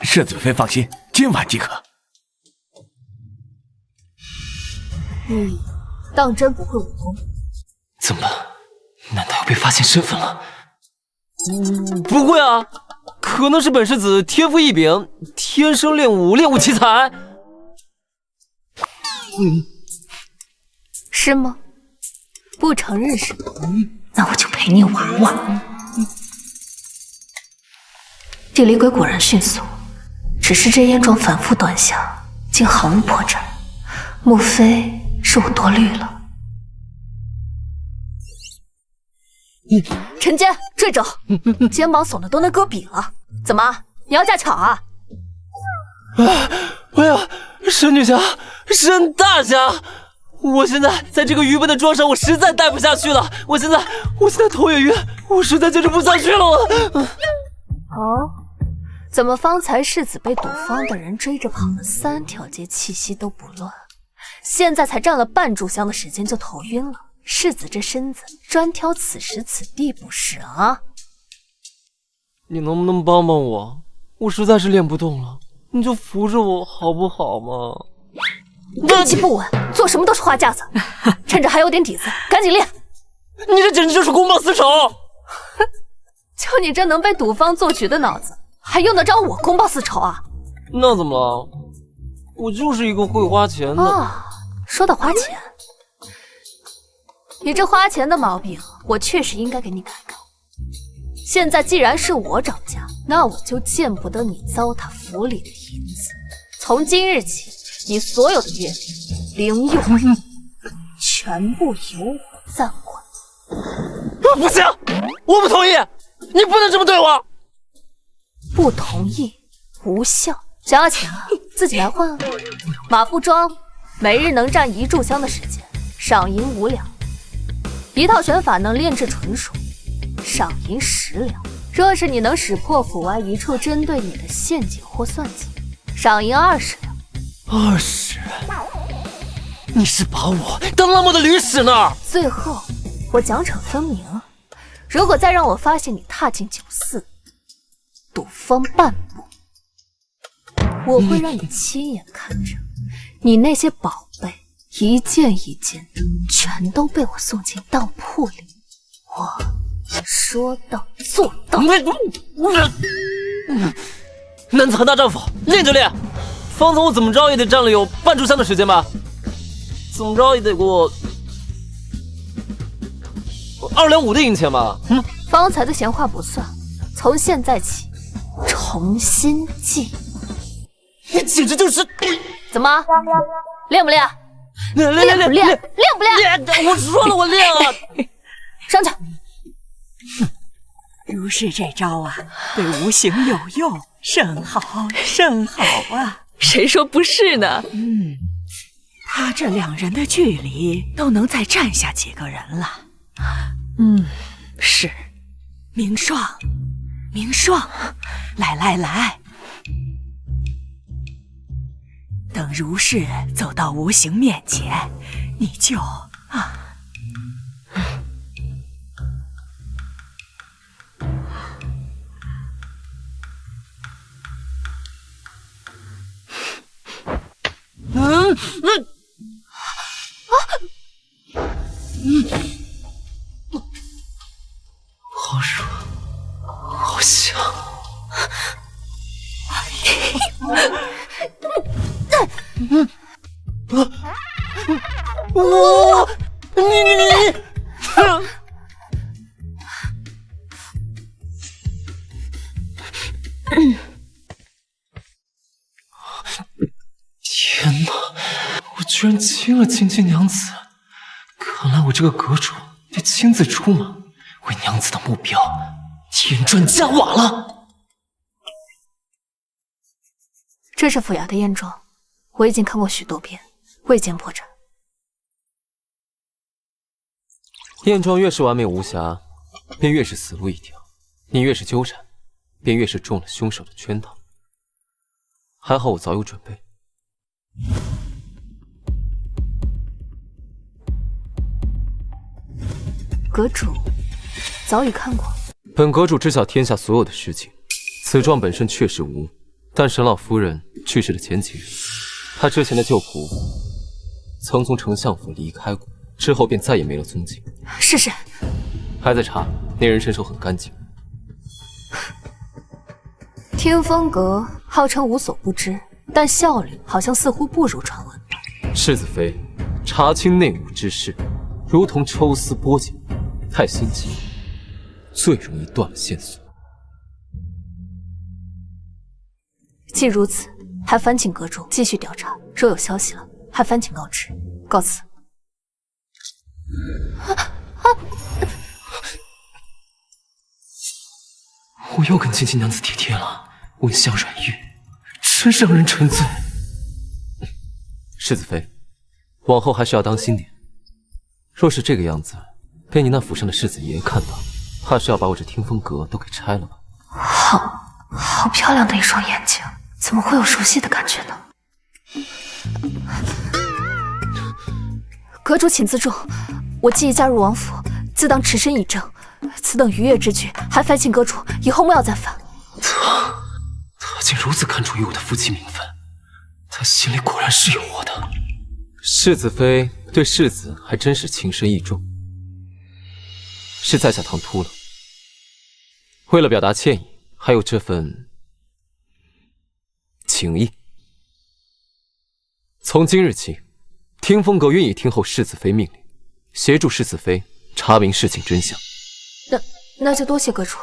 D: 世子妃放心，今晚即可。
C: 你当真不会武功？
G: 怎么了？难道要被发现身份了？不会啊，可能是本世子天赋异禀，天生练武，练武奇才。
C: 是吗？不承认是吗？那我就陪你玩玩。地理鬼果然迅速，只是这验状反复端详，竟毫无破绽。莫非是我多虑了？陈坚，坠肘，肩膀耸的都能搁笔了。怎么，你要架桥啊？
G: 哎呀，沈女侠，沈大侠，我现在在这个愚笨的庄上，我实在待不下去了。我现在头也晕，我实在坚持不下去了。
C: 哦，怎么方才世子被赌坊的人追着跑了3条街，气息都不乱，现在才站了半炷香的时间就头晕了？世子这身子专挑此时此地不是啊？
G: 你能不能帮帮我？我实在是练不动了，你就扶着我好不好嘛？
C: 根基不稳，做什么都是花架子。趁着还有点底子，赶紧练。
G: 你这简直就是公报私仇！
C: 就你这能被赌坊做局的脑子，还用得着我公报私仇啊？
G: 那怎么了？我就是一个会花钱的。
C: 啊，说到花钱，你这花钱的毛病，我确实应该给你改改。现在既然是我掌家，那我就见不得你糟蹋府里的银子。从今日起，你所有的月饼、零用全部由我暂管。
G: 不行，我不同意，你不能这么对我。
C: 不同意，无效。想要钱啊，自己来换啊。马步庄每日能站1炷香的时间，赏银5两；一套拳法能炼制纯熟，赏银10两。若是你能识破府外一处针对你的陷阱或算计，赏银20两。
G: 20？你是把我当拉磨的驴使呢？
C: 最后，我奖惩分明。如果再让我发现你踏进酒肆、赌坊半步，我会让你亲眼看着你那些宝贝一件一件的全都被我送进当铺里。我说到做到。
G: 男子汉大丈夫，练就练。方才我怎么着也得站了有半炷香的时间吧？怎么着也得给我2两5的银钱吧？
C: 方才的闲话不算，从现在起重新计。
G: 你简直就是……
C: 怎么，练不练？练不练？练不练？
G: 我说了，我练了。
C: 上去。
E: 如是这招啊，对无形有用，甚好，甚好啊！
A: 谁说不是呢？
E: 他这2人的距离都能再站下几个人了。
A: 是，
E: 明霜，明霜，来来来，等如是走到无形面前，你就
G: 好爽，好香。天哪！我居然亲了青青娘子，看来我这个阁主得亲自出马，为娘子的目标添砖加瓦了。
C: 这是府衙的验状，我已经看过许多遍，未见破绽。
G: 验状越是完美无瑕，便越是死路一条；你越是纠缠，便越是中了凶手的圈套。还好我早有准备。
C: 阁主早已看过。
G: 本阁主知晓天下所有的事情，此状本身确实无误，但沈老夫人去世的前几日，她之前的旧仆曾从丞相府离开过，之后便再也没了踪迹。
C: 是。
G: 还在查，那人身手很干净。
C: 天风阁号称无所不知，但效率好像似乎不如传闻。
G: 世子妃查清内幕之事，如同抽丝剥茧，太心急，最容易断了线索。
C: 既如此，还烦请阁主继续调查，若有消息了，还烦请告知。告辞。
G: 我又跟青青娘子体贴了，温香软玉，真让人沉醉。世子妃，往后还是要当心点。若是这个样子，被你那府上的世子爷看到，怕是要把我这天风阁都给拆了吧？
C: 好漂亮的一双眼睛，怎么会有熟悉的感觉呢？阁主请自重，我既已加入王府，自当持身以正。此等逾越之举，还烦请阁主以后莫要再犯。
G: 他竟如此看重于我的夫妻名分，他心里果然是有我的。世子妃对世子还真是情深意重，是在下唐突了。为了表达歉意，还有这份情谊，从今日起，天风阁愿意听候世子妃命令，协助世子妃查明事情真相。
C: 那就多谢阁主。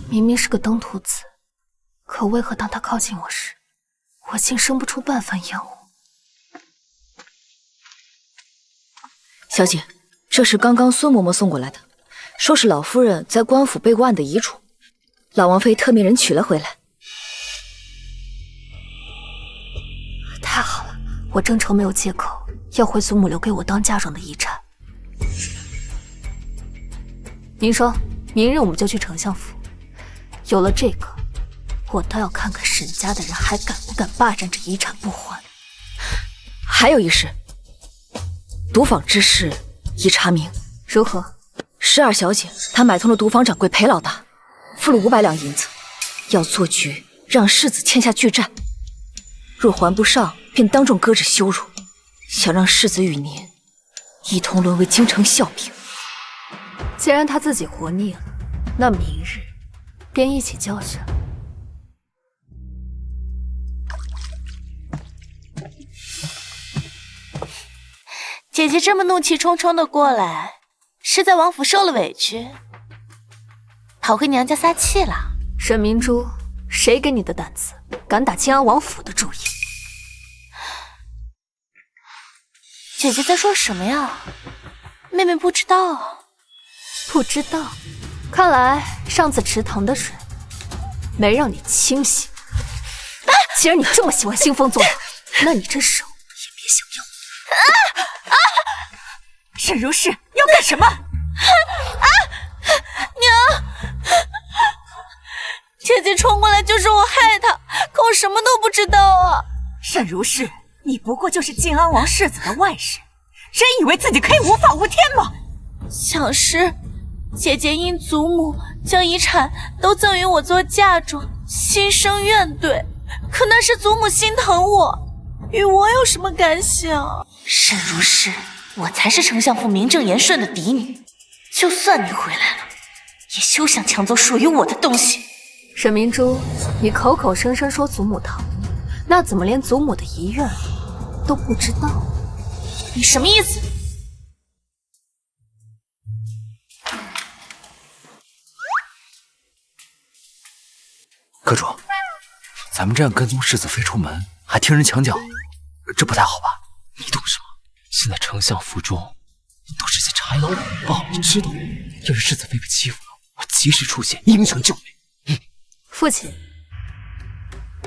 C: 明明是个登徒子，可为何当他靠近我时，我竟生不出半分厌恶？
B: 小姐，这是刚刚孙嬷嬷送过来的，说是老夫人在官府备过案的遗嘱，老王妃特命人取了回来。
C: 太好了，我正愁没有借口要回祖母留给我当嫁妆的遗产。明霜，明日我们就去丞相府，有了这个，我倒要看看沈家的人还敢不敢霸占这遗产不还。
B: 还有一事，毒坊之事已查明，
C: 如何
B: ？12小姐她买通了毒坊掌柜裴老大，付了500两银子，要做局让世子签下巨战，若还不上，便当众搁置羞辱，想让世子与您一同沦为京城笑柄。
C: 既然他自己活腻了，那明日便一起叫上。
B: 姐姐这么怒气冲冲的过来，是在王府受了委屈，跑回娘家撒气了？
C: 沈明珠，谁给你的胆子，敢打靖安王府的主意？
B: 姐姐在说什么呀？妹妹不知道啊。
C: 不知道，看来上次池塘的水没让你清醒。既然你这么喜欢兴风作浪，那你这手也别想要。
E: 沈如是要干什么？
B: 娘，姐姐冲过来就是我害她，可我什么都不知道啊。
E: 沈如是，你不过就是晋安王世子的外甥，真以为自己可以无法无天吗？
B: 想是姐姐因祖母将遗产都赠予我做嫁妆，心生怨怼。可那是祖母心疼我，与我有什么干系啊？沈如是，我才是丞相府名正言顺的嫡女，就算你回来了，也休想抢走属于我的东西。
C: 沈明珠，你口口声声说祖母疼你，那怎么连祖母的遗愿都不知道？
B: 你什么意思？
K: 阁主，咱们这样跟踪世子妃出门，还听人墙角，这不太好吧？
G: 你懂什么？现在丞相府中都是些豺狼虎豹，你知道，要是世子妃被欺负了，我及时出现，英雄救美。
C: 父亲，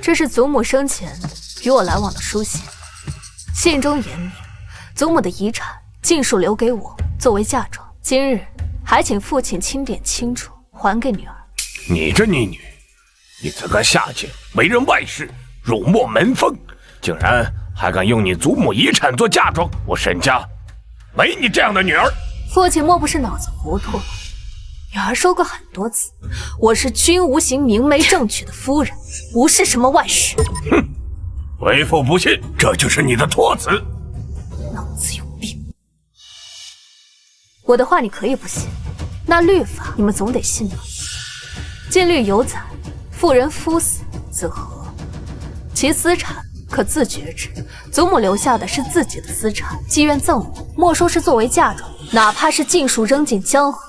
C: 这是祖母生前与我来往的书信，信中言明，祖母的遗产尽数留给我作为嫁妆，今日还请父亲钦点清楚，还给女儿。
D: 你这逆女，你这个下贱，为人外室，辱没门风，竟然还敢用你祖母遗产做嫁妆！我沈家没你这样的女儿。
C: 父亲莫不是脑子糊涂了？女儿说过很多次，我是君无形明媒正娶的夫人，不是什么外室。
D: 哼，为父不信，这就是你的托词。
C: 脑子有病！我的话你可以不信，那律法你们总得信吧？禁律有载，妇人夫死自和，其私产可自决之。祖母留下的是自己的私产，既愿赠我，莫说是作为嫁妆，哪怕是尽数扔进江河，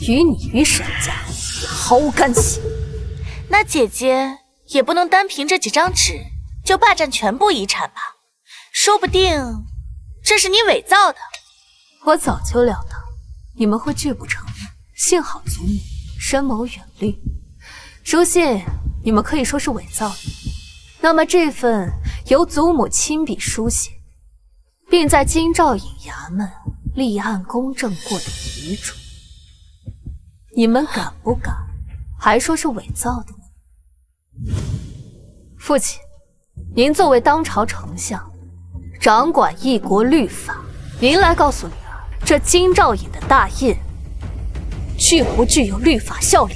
C: 与你与沈家毫无干系。
B: 那姐姐也不能单凭这几张纸就霸占全部遗产吧？说不定这是你伪造的。
C: 我早就料到你们会拒不承认，幸好祖母深谋远虑，书信你们可以说是伪造的。那么这份由祖母亲笔书写，并在京兆尹衙门立案公证过的遗嘱，你们敢不敢还说是伪造的呢？父亲，您作为当朝丞相，掌管一国律法，您来告诉女儿，这京兆尹的大印具不具有律法效力？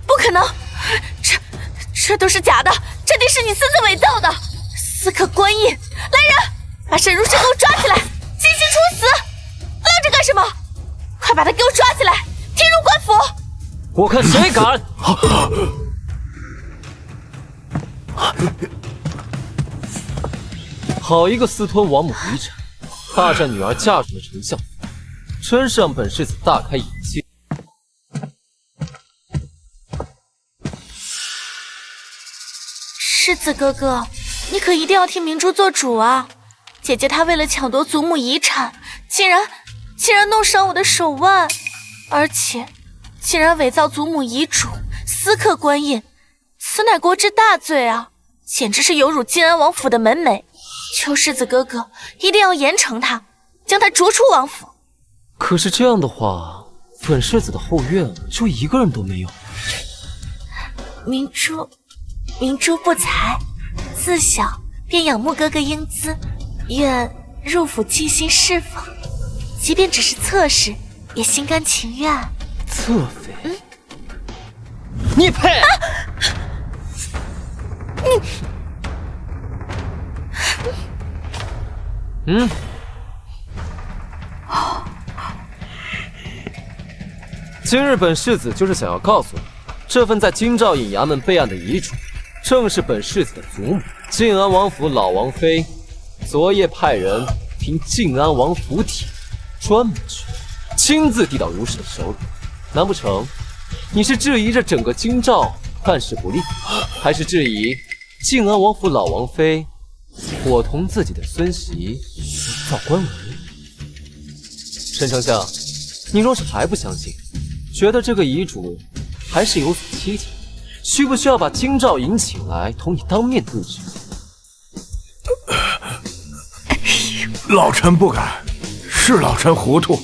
B: 不可能，这都是假的，这定是你私自伪造的。私刻官印，来人，把沈如是给我抓起来，进行处死！愣着干什么？快把他给我抓起来，踢入官府！
G: 我看谁敢！好一个私吞王母遗产，霸占女儿嫁妆的丞相，真是让本世子大开眼界。
B: 世子哥哥，你可一定要替明珠做主啊！姐姐她为了抢夺祖母遗产，竟然弄伤我的手腕，而且竟然伪造祖母遗嘱，私刻官印，此乃国之大罪啊！简直是有辱晋安王府的门楣。求世子哥哥一定要严惩他，将他逐出王府。
G: 可是这样的话，本世子的后院就一个人都没有。
B: 明珠不才，自小便仰慕哥哥英姿，愿入府尽心侍奉，即便只是侧室，也心甘情愿。
G: 侧妃，你配！今日本世子就是想要告诉你，这份在京兆尹衙门备案的遗嘱，正是本世子的祖母晋安王府老王妃昨夜派人凭晋安王府邸专门去，亲自递到如是的手里。难不成你是质疑这整个京兆办事不力，还是质疑晋安王府老王妃伙同自己的孙媳造官文。沈丞相，你若是还不相信，觉得这个遗嘱还是有所蹊跷，需不需要把京兆尹请来同你当面对质？
D: 老臣不敢，是老臣糊涂，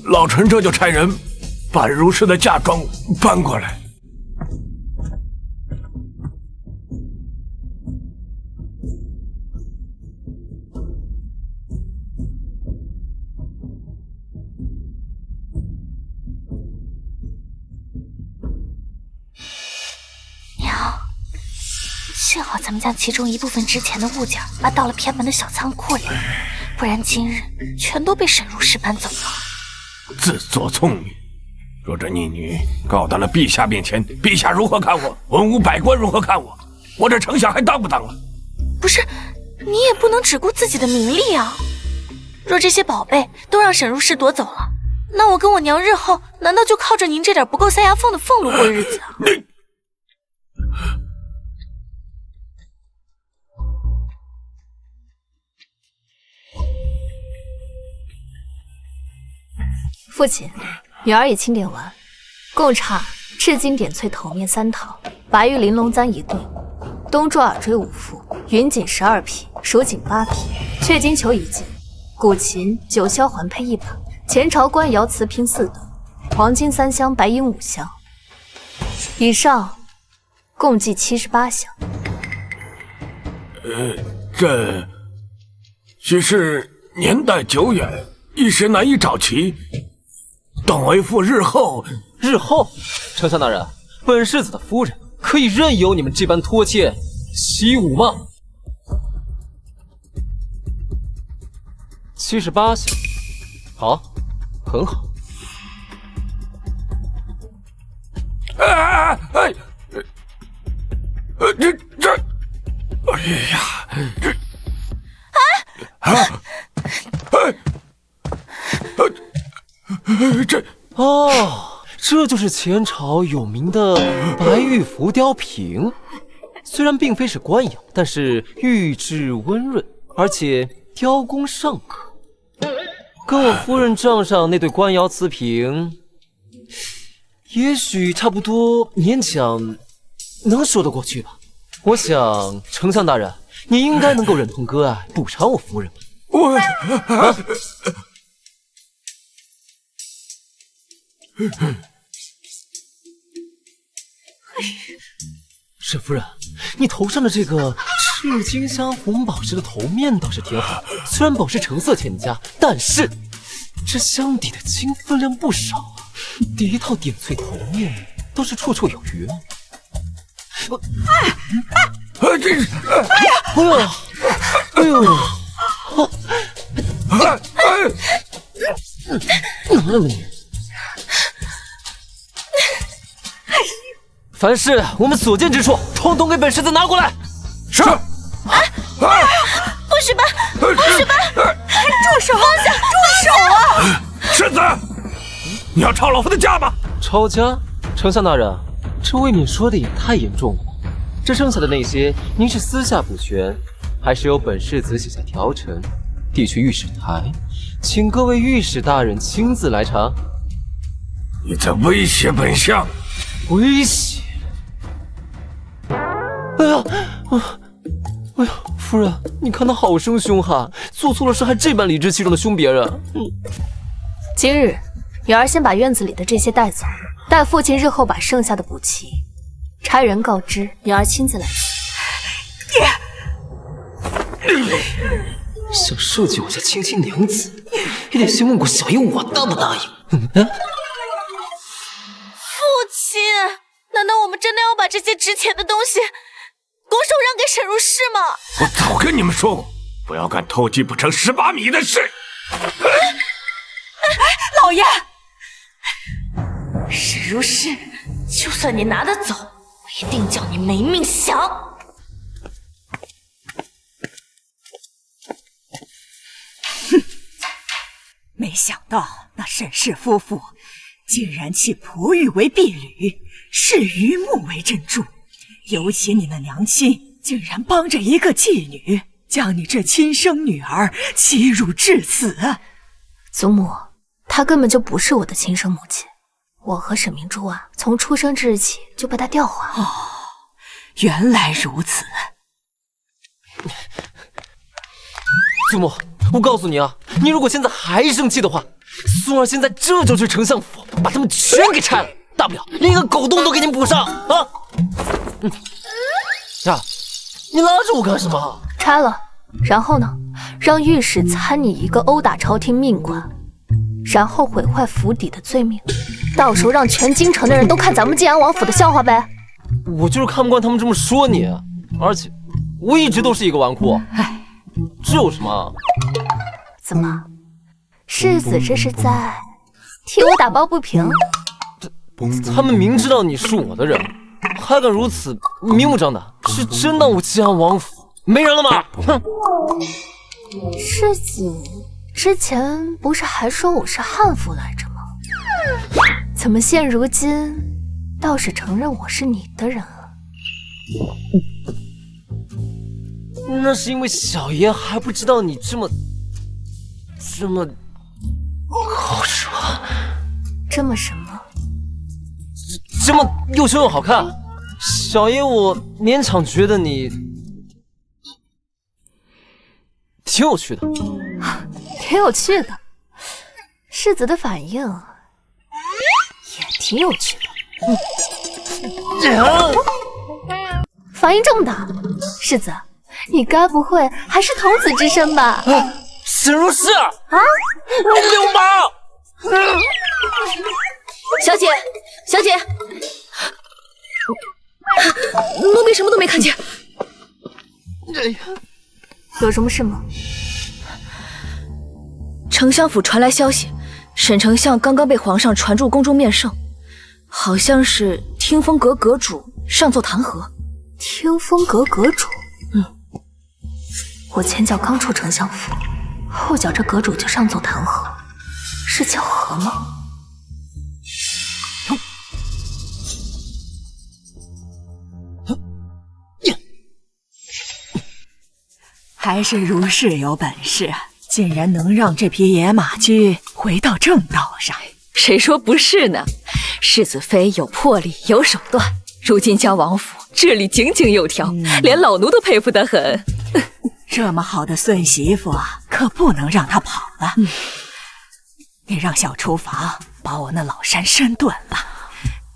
D: 老臣这就差人把如氏的嫁妆搬过来。
B: 幸好咱们将其中一部分值钱的物件搬到了偏门的小仓库里，不然今日全都被沈如氏搬走了。
D: 自作聪明，若这逆女告到了陛下面前，陛下如何看我？文武百官如何看我？我这丞相还当不当了？
B: 不是，你也不能只顾自己的名利啊！若这些宝贝都让沈如氏夺走了，那我跟我娘日后难道就靠着您这点不够塞牙缝的俸禄过日子啊？
C: 父亲，女儿已清点完，共差赤金点翠头面3套，白玉玲珑簪1对，东珠耳坠5副，云锦12匹，蜀锦8匹，雀金球1件，古琴9箫环佩1把，前朝官窑瓷瓶4斗，黄金3箱，白银5箱，以上共计78项。
D: 这只是年代久远，一时难以找齐。等为父日后，
G: 丞相大人，本世子的夫人可以任由你们这般拖欠习武吗？78项，好，很好。
D: 哎呀，
G: 这就是前朝有名的白玉浮雕瓶，虽然并非是官窑，但是玉质温润，而且雕工尚可，跟我夫人账上那对官窑瓷瓶，也许差不多，勉强能说得过去吧。我想，丞相大人，你应该能够忍痛割爱，补偿我夫人吧。沈夫人，你头上的这个赤金镶红宝石的头面倒是挺好，虽然宝石成色欠佳，但是这镶底的金分量不少啊。第一套点翠头面倒是绰绰有余。凡是我们所见之处，统统给本世子拿过来。
D: 是。
B: 不许搬！住手！放下！住手啊！
D: 世子，你要抄老夫的家吗？
G: 抄家？丞相大人，这未免说的也太严重了吧？这剩下的那些，您是私下补全，还是由本世子写下条程，递去御史台，请各位御史大人亲自来查？
D: 你在威胁本相？
G: 威胁？哎呀，夫人，你看他好生凶悍，做错了事还这般理直气壮的凶别人。
C: 今日，女儿先把院子里的这些带走，待父亲日后把剩下的补齐，差人告知，女儿亲自来取。
G: 想设计我家青青娘子，也得先问过小姨我答不答应。父
B: 亲，难道我们真的要把这些值钱的东西拱手让给沈如氏吗？
D: 我早跟你们说过，不要干偷鸡不成蚀把米的事。
B: 老爷，沈如氏，就算你拿得走，我一定叫你没命享。
E: 没想到那沈氏夫妇竟然弃璞玉为婢女，视榆木为珍珠，尤其你那娘亲竟然帮着一个妓女将你这亲生女儿欺辱至此。
C: 祖母，她根本就不是我的亲生母亲。我和沈明珠啊，从出生之日起就被她调换。
E: 哦，原来如此。
G: 祖母，我告诉你啊，你如果现在还生气的话，孙儿现在这就去丞相府，把他们全给拆了，大不了连个狗洞都给你补上啊！呀，你拉着我干什么？
C: 拆了，然后呢？让御史参你一个殴打朝廷命官，然后毁坏府邸的罪名，到时候让全京城的人都看咱们晋安王府的笑话呗。
G: 我就是看不惯他们这么说你，而且我一直都是一个纨绔。
C: 唉，
G: 这有什么？
C: 怎么，世子这是在替我打抱不平？
G: 他们明知道你是我的人，还敢如此明目张胆，是真当我晋安王府没人了吗？哼！
C: 世子之前不是还说我是悍妇来着吗？怎么现如今倒是承认我是你的人了？
G: 那是因为小爷还不知道你这么好说，
C: 这么什么？
G: 这么又凶又好看。小爷我勉强觉得你挺有趣的，
C: 挺有趣的。世子的反应也挺有趣的。反应这么大，世子，你该不会还是童子之身吧？
G: 沈如是啊，
A: 流氓！小姐，小姐，奴婢什么都没看见。
C: 有什么事吗？
A: 丞相府传来消息，沈丞相刚刚被皇上传入宫中面圣，好像是听风阁阁主上奏弹劾。
C: 听风阁阁主？我前脚刚出丞相府，后脚这阁主就上奏弹劾，是巧合吗？
E: 还是如是有本事，竟然能让这匹野马驹回到正道上。
A: 谁说不是呢？世子妃有魄力，有手段，如今将王府治理井井有条，连老奴都佩服得很。
E: 这么好的孙媳妇啊，可不能让她跑了。你让小厨房把我那老山参炖了，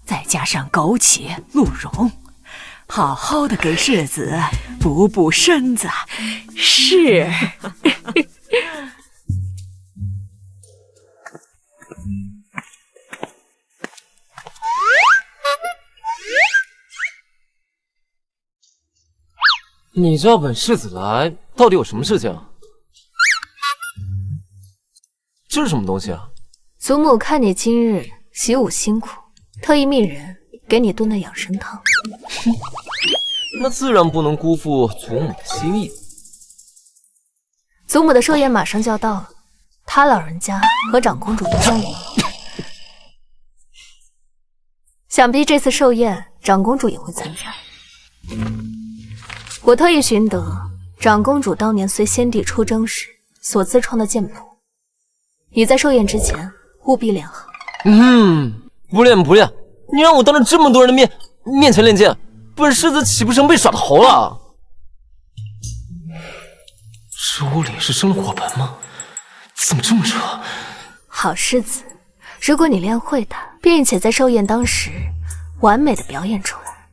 E: 再加上枸杞、鹿茸，好好的给世子补补身子。
A: 是。
G: 你叫本世子来，到底有什么事情？这是什么东西啊？
C: 祖母看你今日习武辛苦，特意命人给你炖的养生汤。
G: 那自然不能辜负祖母的心意。
C: 祖母的寿宴马上就要到了，他老人家和长公主都在我。想必这次寿宴，长公主也会参加。我特意寻得长公主当年随先帝出征时所自创的剑谱，你在寿宴之前务必练好。
G: 不练不练，你让我当着这么多人的面前练剑，本世子岂不成被耍的猴了？这屋里是生了火盆吗？怎么这么热？
C: 好世子，如果你练会它，并且在寿宴当时完美的表演出来，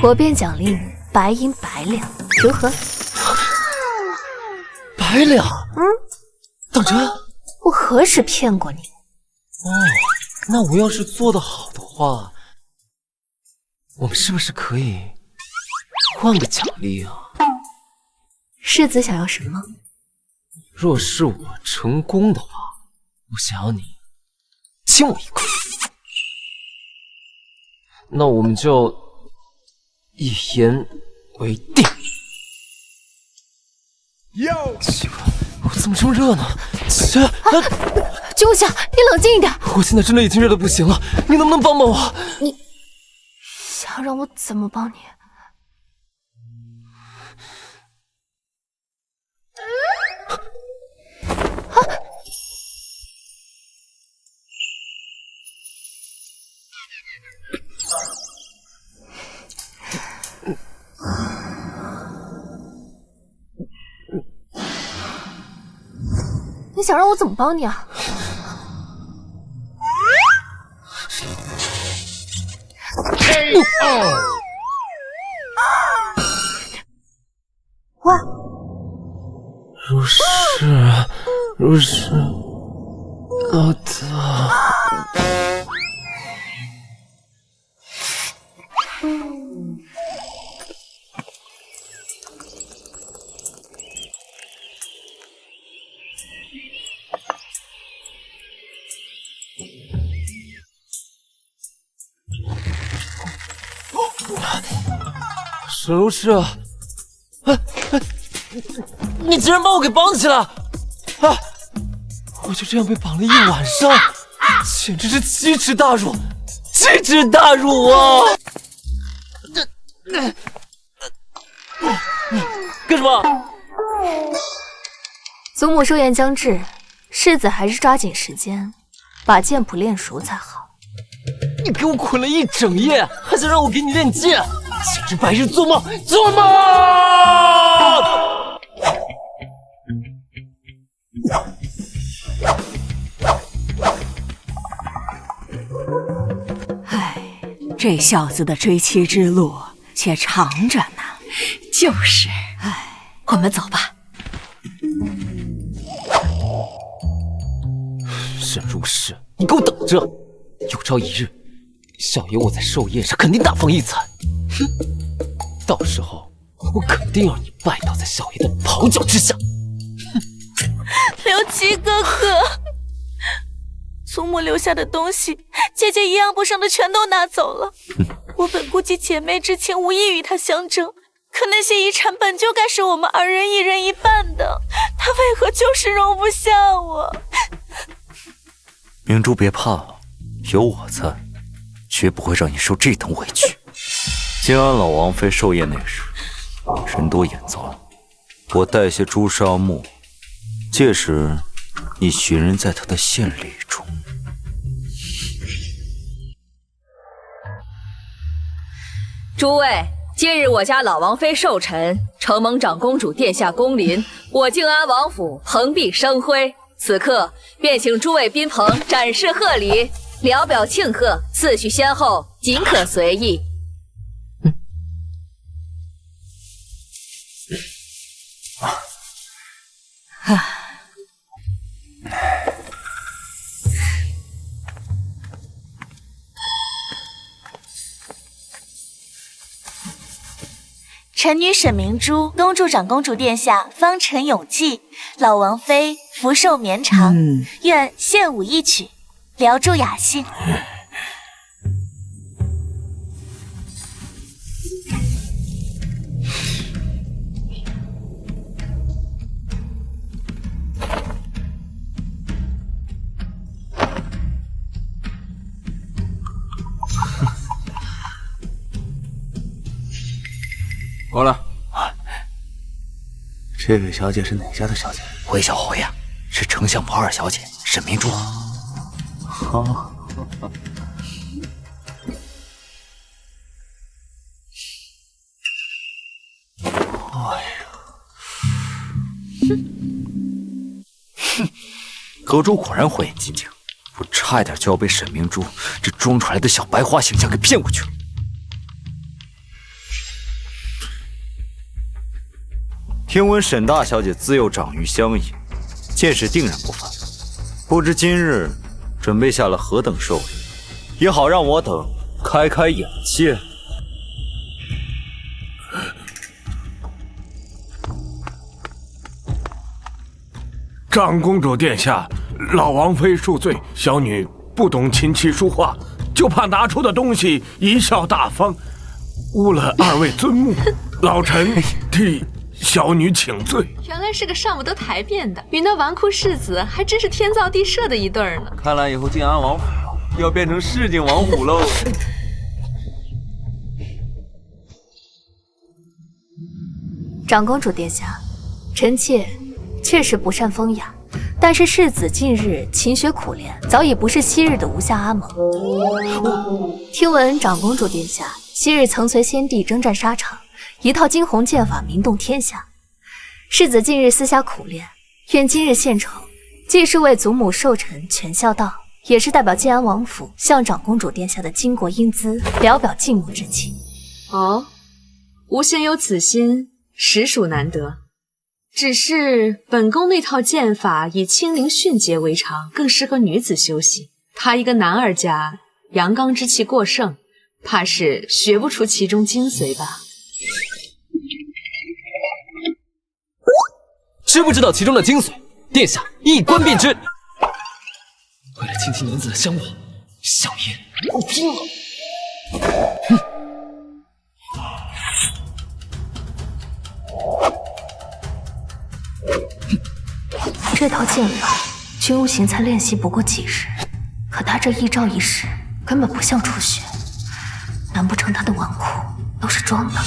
C: 我便奖励你白银100两，如何
G: ？100两？当真？
C: 我何时骗过你？
G: 那我要是做得好的话，我们是不是可以换个奖励啊？
C: 世子想要什么？
G: 若是我成功的话，我想要你亲我一口。那我们就一言为定。奇怪，我怎么这么热呢？
C: 秋夏，你冷静一点。
G: 我现在真的已经热得不行了，你能不能帮帮我？
C: 你想让我怎么帮你？你想让我怎么帮你啊？哇！
G: 如是，老大。沈如是，你竟然把我给绑起来！啊！我就这样被绑了一晚上，简直是奇耻大辱，奇耻大辱啊！干什么？
C: 祖母寿宴将至，世子还是抓紧时间把剑谱练熟才好。
G: 你给我捆了一整夜，还想让我给你练剑，简直白日做梦！做梦！
E: 唉，这小子的追妻之路且长着呢。
B: 就是，
E: 唉，
B: 我们走吧。
G: 沈如是，你给我等着！有朝一日，小爷我在寿宴上肯定大放异彩。哼，到时候我肯定让你拜倒在小爷的袍脚之下。
B: 刘琦哥哥，祖母留下的东西，姐姐一样不剩的全都拿走了。我本估计姐妹之情无意与她相争，可那些遗产本就该是我们2人1人1半的，她为何就是容不下我？
K: 明珠别怕，有我在，绝不会让你受这等委屈。静安老王妃寿宴那时，人多眼杂，我带些朱砂墨，届时你寻人在他的献礼中。
L: 诸位，今日我家老王妃寿辰，承蒙长公主殿下光临，我静安王府蓬荜生辉。此刻便请诸位宾朋展示贺礼，聊表庆贺，次序先后尽可随意。
B: 臣女沈明珠恭祝长公主殿下方辰永继，老王妃福寿绵长，愿献舞一曲，聊助雅兴。
M: 过来，这位小姐是哪家的小姐？
K: 回小侯呀，是丞相府2小姐沈明珠。
M: 好。
K: 哎呀，哼，阁主果然火眼金睛，我差一点就要被沈明珠这装出来的小白花形象给骗过去了。听闻沈大小姐自幼长于乡野，见识定然不凡，不知今日准备下了何等寿礼，也好让我等开开眼界。
D: 长公主殿下，老王妃恕罪，小女不懂琴棋书画，就怕拿出的东西贻笑大方，误了2位尊母，老臣替小女请罪。
N: 原来是个上不得台面的，与那纨绔世子还真是天造地设的一对儿呢。
M: 看来以后静安王府要变成市井王府喽。
C: 长公主殿下，臣妾确实不善风雅，但是世子近日勤学苦练，早已不是昔日的无相阿蒙。听闻长公主殿下昔日曾随先帝征战沙场，一套惊鸿剑法名动天下。世子近日私下苦练，愿今日献丑，既是为祖母寿辰全孝道，也是代表晋安王府向长公主殿下的巾帼英姿聊表敬慕之情。
N: 哦，无仙有此心，实属难得。只是本宫那套剑法以轻灵迅捷为常，更适合女子修习。他一个男儿家，阳刚之气过盛，怕是学不出其中精髓吧。
G: 知不知道其中的精髓？殿下一观便知。为了亲亲娘子的香望，小爷不拼了！哼！
C: 这套剑法，君无形才练习不过几日，可他这一招一式根本不像初学，难不成他的纨绔都是装的？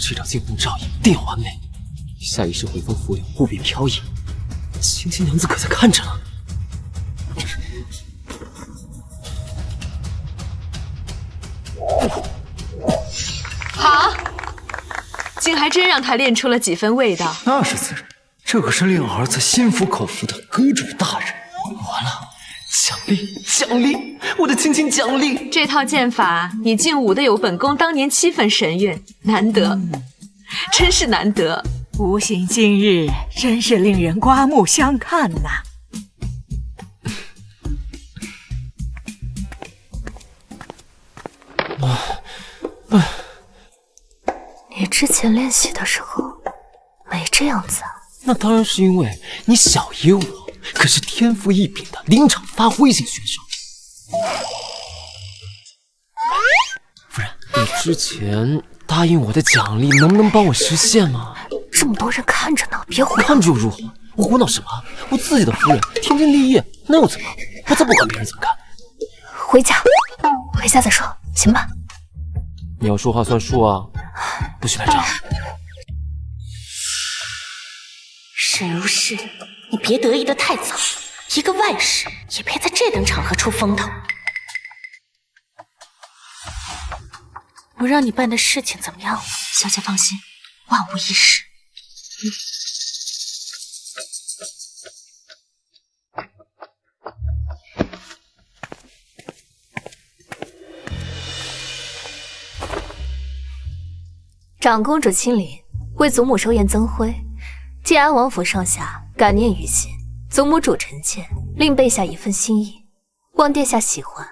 G: 这招惊鸿照影定要完美，下一世回风拂柳，不必飘逸。亲亲娘子可在看着呢。
N: 好，竟还真让他练出了几分味道。
H: 那是自然，这可是令儿子心服口服的阁主大人。
G: 完了，奖励奖励，我的亲亲奖励！
N: 这套剑法你竟舞得有本宫当年7分神韵，难得，真是难得。
E: 无形今日真是令人刮目相看呐！
C: 你之前练习的时候没这样子啊？
G: 那当然是因为你小爷我可是天赋异禀的临场发挥型选手。夫人，你之前答应我的奖励能不能帮我实现吗？
C: 这么多人看着呢，别胡闹。
G: 看着又如何？我胡闹什么？我自己的夫人天经地义，那又怎么？我才不管别人怎么看。
C: 回家再说，行吧？
G: 你要说话算数啊，不许赖账。
B: 沈如是，你别得意的太早，一个外室也别在这等场合出风头。我让你办的事情怎么样了？小姐放心，万无一失。
C: 长公主亲临，为祖母收验增辉。晋安王府上下感念于心，祖母主臣妾令备下一份心意，望殿下喜欢。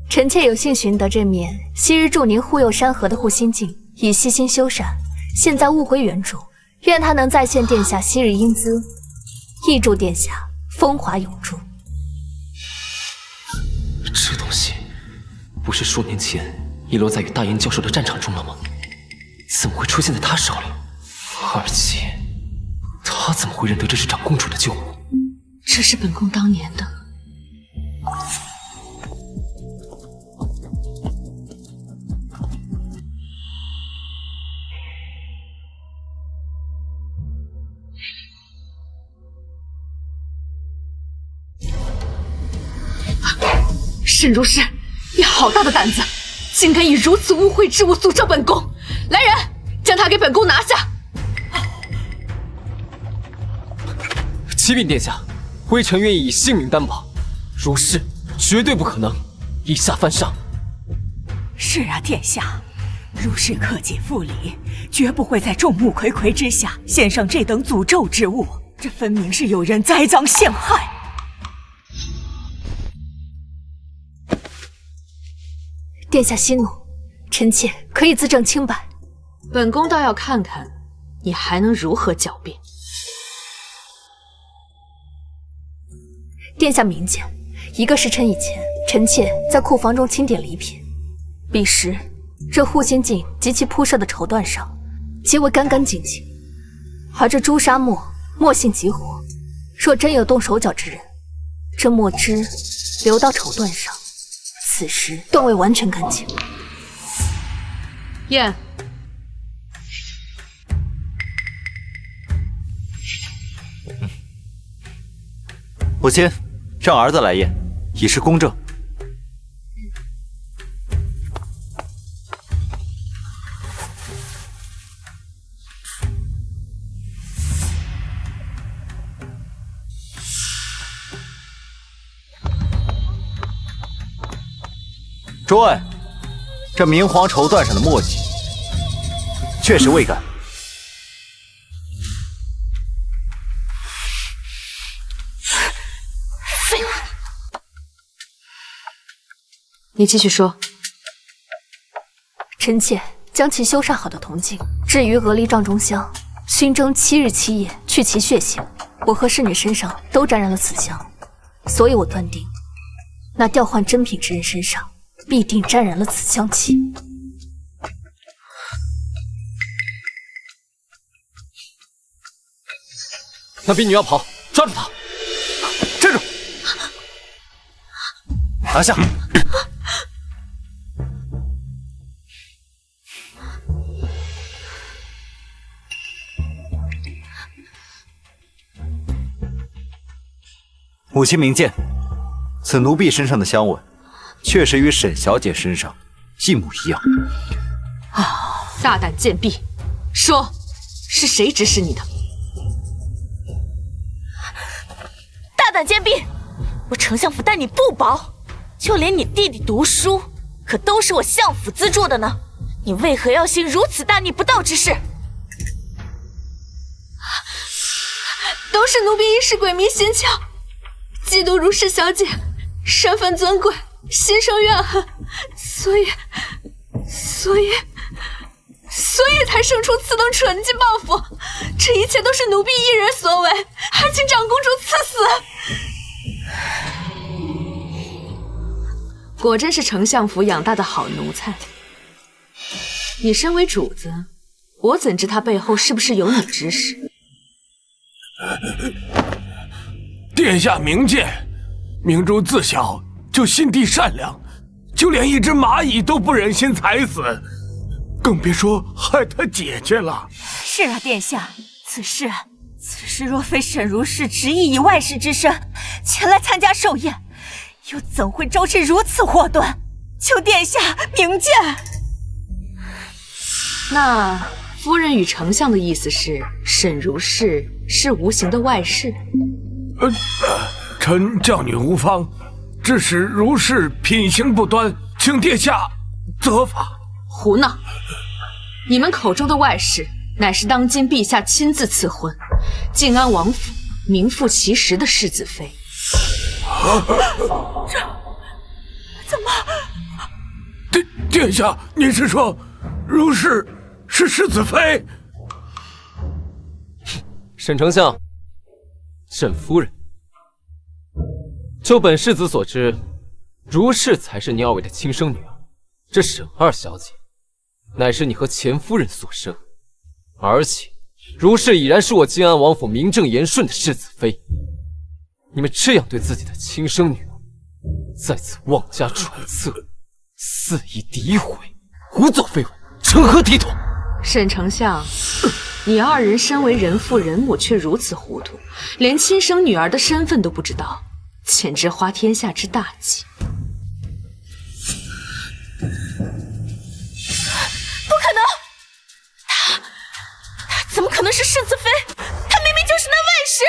C: 臣妾有幸寻得这面昔日助您护佑山河的护心镜，已悉心修缮，现在物归原主。愿它能再现殿下昔日英姿，亦祝殿下风华永驻。
G: 这东西不是数年前遗落在与大燕交手的战场中了吗？怎么会出现在他手里？而且他怎么会认得这是长公主的旧物？
N: 这是本宫当年的。沈如是，你好大的胆子，竟敢以如此污秽之物诅咒本宫！来人，将他给本宫拿下！
G: 启禀殿下，微臣愿意以性命担保，如是绝对不可能以下犯上。
E: 是啊，殿下，如是克己复礼，绝不会在众目睽睽之下献上这等诅咒之物，这分明是有人栽赃陷害。
C: 殿下息怒，臣妾可以自证清白。
N: 本宫倒要看看你还能如何狡辩。
C: 殿下明鉴，一个时辰以前，臣妾在库房中清点礼品，彼时这护心镜及其铺设的绸缎上皆为干干净净，而这朱砂墨性极活，若真有动手脚之人，这墨汁流到绸缎上，此时断未完全干净。
H: 母亲，让儿子来验，以示公正。诸位，这明黄绸缎上的墨迹确实未干。
N: 废物！你继续说。
C: 臣妾将其修缮好的铜镜置于鹅梨帐中香，熏蒸7日7夜，去其血性。我和侍女身上都沾染了此香，所以我断定，那调换珍品之人身上必定沾染了此香气。
G: 那婢女要跑，抓住她！
H: 站住！拿下！母亲明鉴，此奴婢身上的香吻，确实与沈小姐身上一模一样。
N: 大胆贱婢，说是谁指使你的？
B: 大胆贱婢！我丞相府待你不薄，就连你弟弟读书，可都是我相府资助的呢。你为何要行如此大逆不道之事？
N: 都是奴婢一时鬼迷心窍，嫉妒如氏小姐身份尊贵，心生怨恨，所以才生出此等蠢计报复。这一切都是奴婢一人所为，还请长公主赐死。果真是丞相府养大的好奴才。你身为主子，我怎知他背后是不是有你指使？
D: 殿下明鉴，明珠自小就心地善良，就连一只蚂蚁都不忍心踩死，更别说害他姐姐了。
E: 是啊，殿下，此事若非沈如是执意以外室之身前来参加寿宴，又怎会招致如此祸端？求殿下明鉴。
N: 那夫人与丞相的意思是，沈如是无形的外室？
D: 臣教女无方，致使如是品行不端，请殿下责罚。
N: 胡闹！你们口中的外室，乃是当今陛下亲自赐婚，靖安王府名副其实的世子妃。
E: 这怎么？
D: 殿下，您是说如是是世子妃？
G: 沈丞相，沈夫人，就本世子所知，如是才是你二位的亲生女儿。这沈二小姐，乃是你和前夫人所生，而且如是已然是我靖安王府名正言顺的世子妃。你们这样对自己的亲生女儿，在此妄加揣测，肆意诋毁，胡作非为，成何体统？
N: 沈丞相，你二人身为人父人母，却如此糊涂，连亲生女儿的身份都不知道，简直花天下之大稽。
B: 不可能！他怎么可能是世子妃？他明明就是那外室！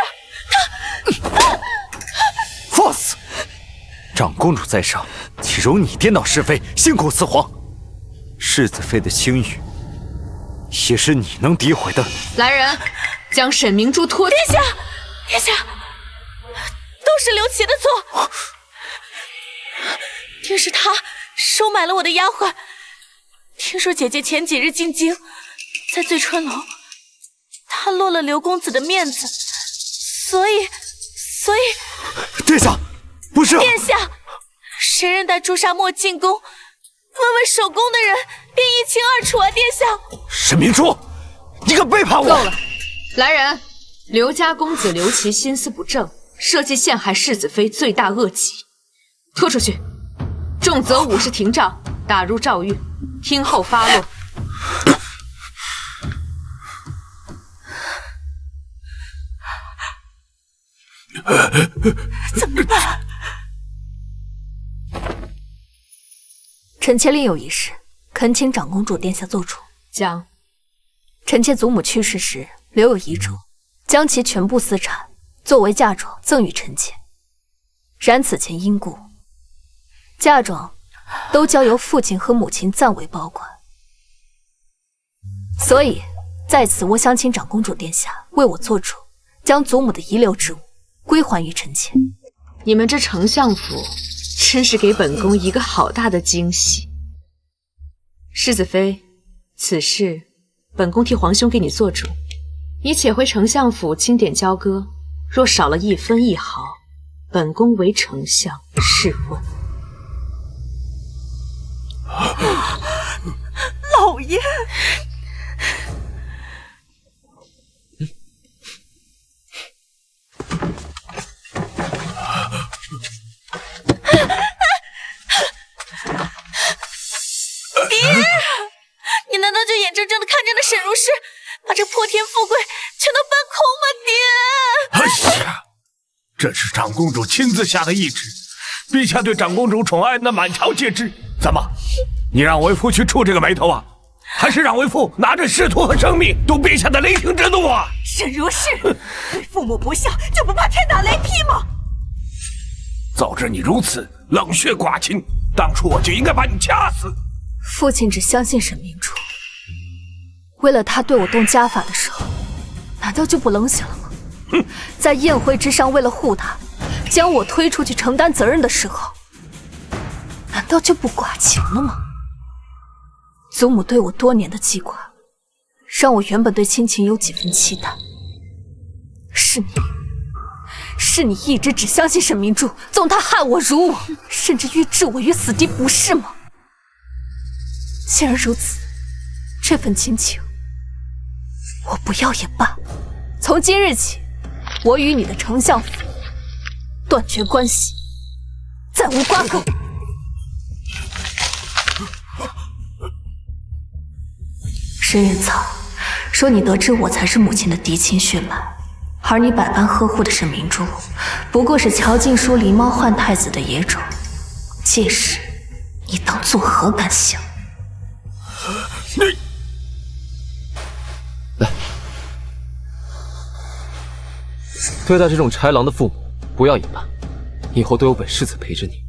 H: 放肆！长公主在上，岂容你颠倒是非，信口雌黄？世子妃的清誉，也是你能诋毁的。
N: 来人，将沈明珠拖。
B: 殿下，殿下，都是刘琦的错，定是他收买了我的丫鬟。听说姐姐前几日进京，在醉春楼，她落了刘公子的面子，所以，
H: 殿下，不是。
B: 殿下，谁人带朱砂墨进宫？问问守宫的人，便一清二楚啊！殿下，
H: 沈明珠，你敢背叛我！
N: 够了！来人，刘家公子刘琦心思不正，设计陷害世子妃，罪大恶极，拖出去，重则50廷杖，打入诏狱，听候发落。
C: 怎么办？臣妾另有一事，恳请长公主殿下做主。
N: 讲。
C: 臣妾祖母去世时留有遗嘱，将其全部私产作为嫁妆赠与臣妾。然此前因故，嫁妆都交由父亲和母亲暂为保管。所以在此，我想请长公主殿下为我做主，将祖母的遗留之物归还于臣妾。
N: 你们这丞相府真是给本宫一个好大的惊喜。世子妃，此事本宫替皇兄给你做主，你且回丞相府清点交割，若少了1分1毫，本宫为丞相试问。
E: 老爷，
B: 爹，你难道就眼睁睁的看着那沈如是把这破天富贵全都搬空吗？爹！
D: 哎呀，这是长公主亲自下的懿旨，陛下对长公主宠爱那满朝皆知。怎么，你让为父去触这个眉头啊？还是让为父拿着仕途和生命赌陛下的雷霆之怒啊？
E: 沈如是，对父母不孝，就不怕天打雷劈吗？
D: 早知你如此冷血寡情，当初我就应该把你掐死。
C: 父亲只相信沈明珠，为了他对我动家法的时候，难道就不冷血了吗？在宴会之上，为了护他，将我推出去承担责任的时候，难道就不寡情了吗？祖母对我多年的记挂，让我原本对亲情有几分期待。是你一直只相信沈明珠，纵他害我如我，甚至欲置我于死地，不是吗？既然如此，这份亲情我不要也罢。从今日起，我与你的丞相府断绝关系，再无瓜葛。沈远草说，你得知我才是母亲的嫡亲血脉，而你百般呵护的沈明珠，不过是乔静书狸猫换太子的野种。届时，你当作何感想？
G: 来，对待这种豺狼的父母，不要隐瞒，以后都有本世子陪着你。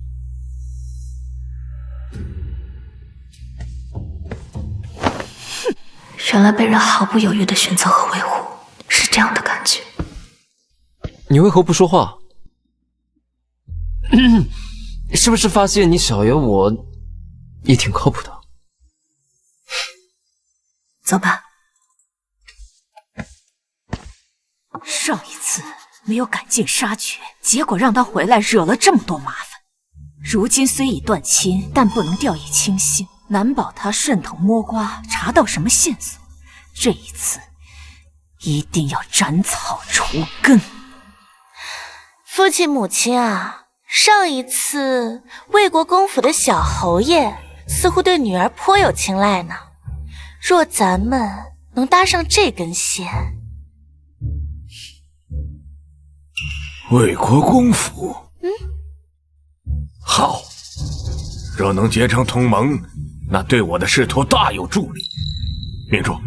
C: 原来被人毫不犹豫的选择和维护，是这样的感觉。
G: 你为何不说话？是不是发现你小爷我也挺靠谱的？
C: 走吧。
E: 上一次没有赶尽杀绝，结果让他回来惹了这么多麻烦。如今虽已断亲，但不能掉以轻心，难保他顺藤摸瓜查到什么线索。这一次一定要斩草除根。
B: 父亲母亲啊，上一次魏国公府的小侯爷似乎对女儿颇有青睐呢。若咱们能搭上这根线，
D: 魏国公府，好，若能结成同盟，那对我的仕途大有助力。明珠，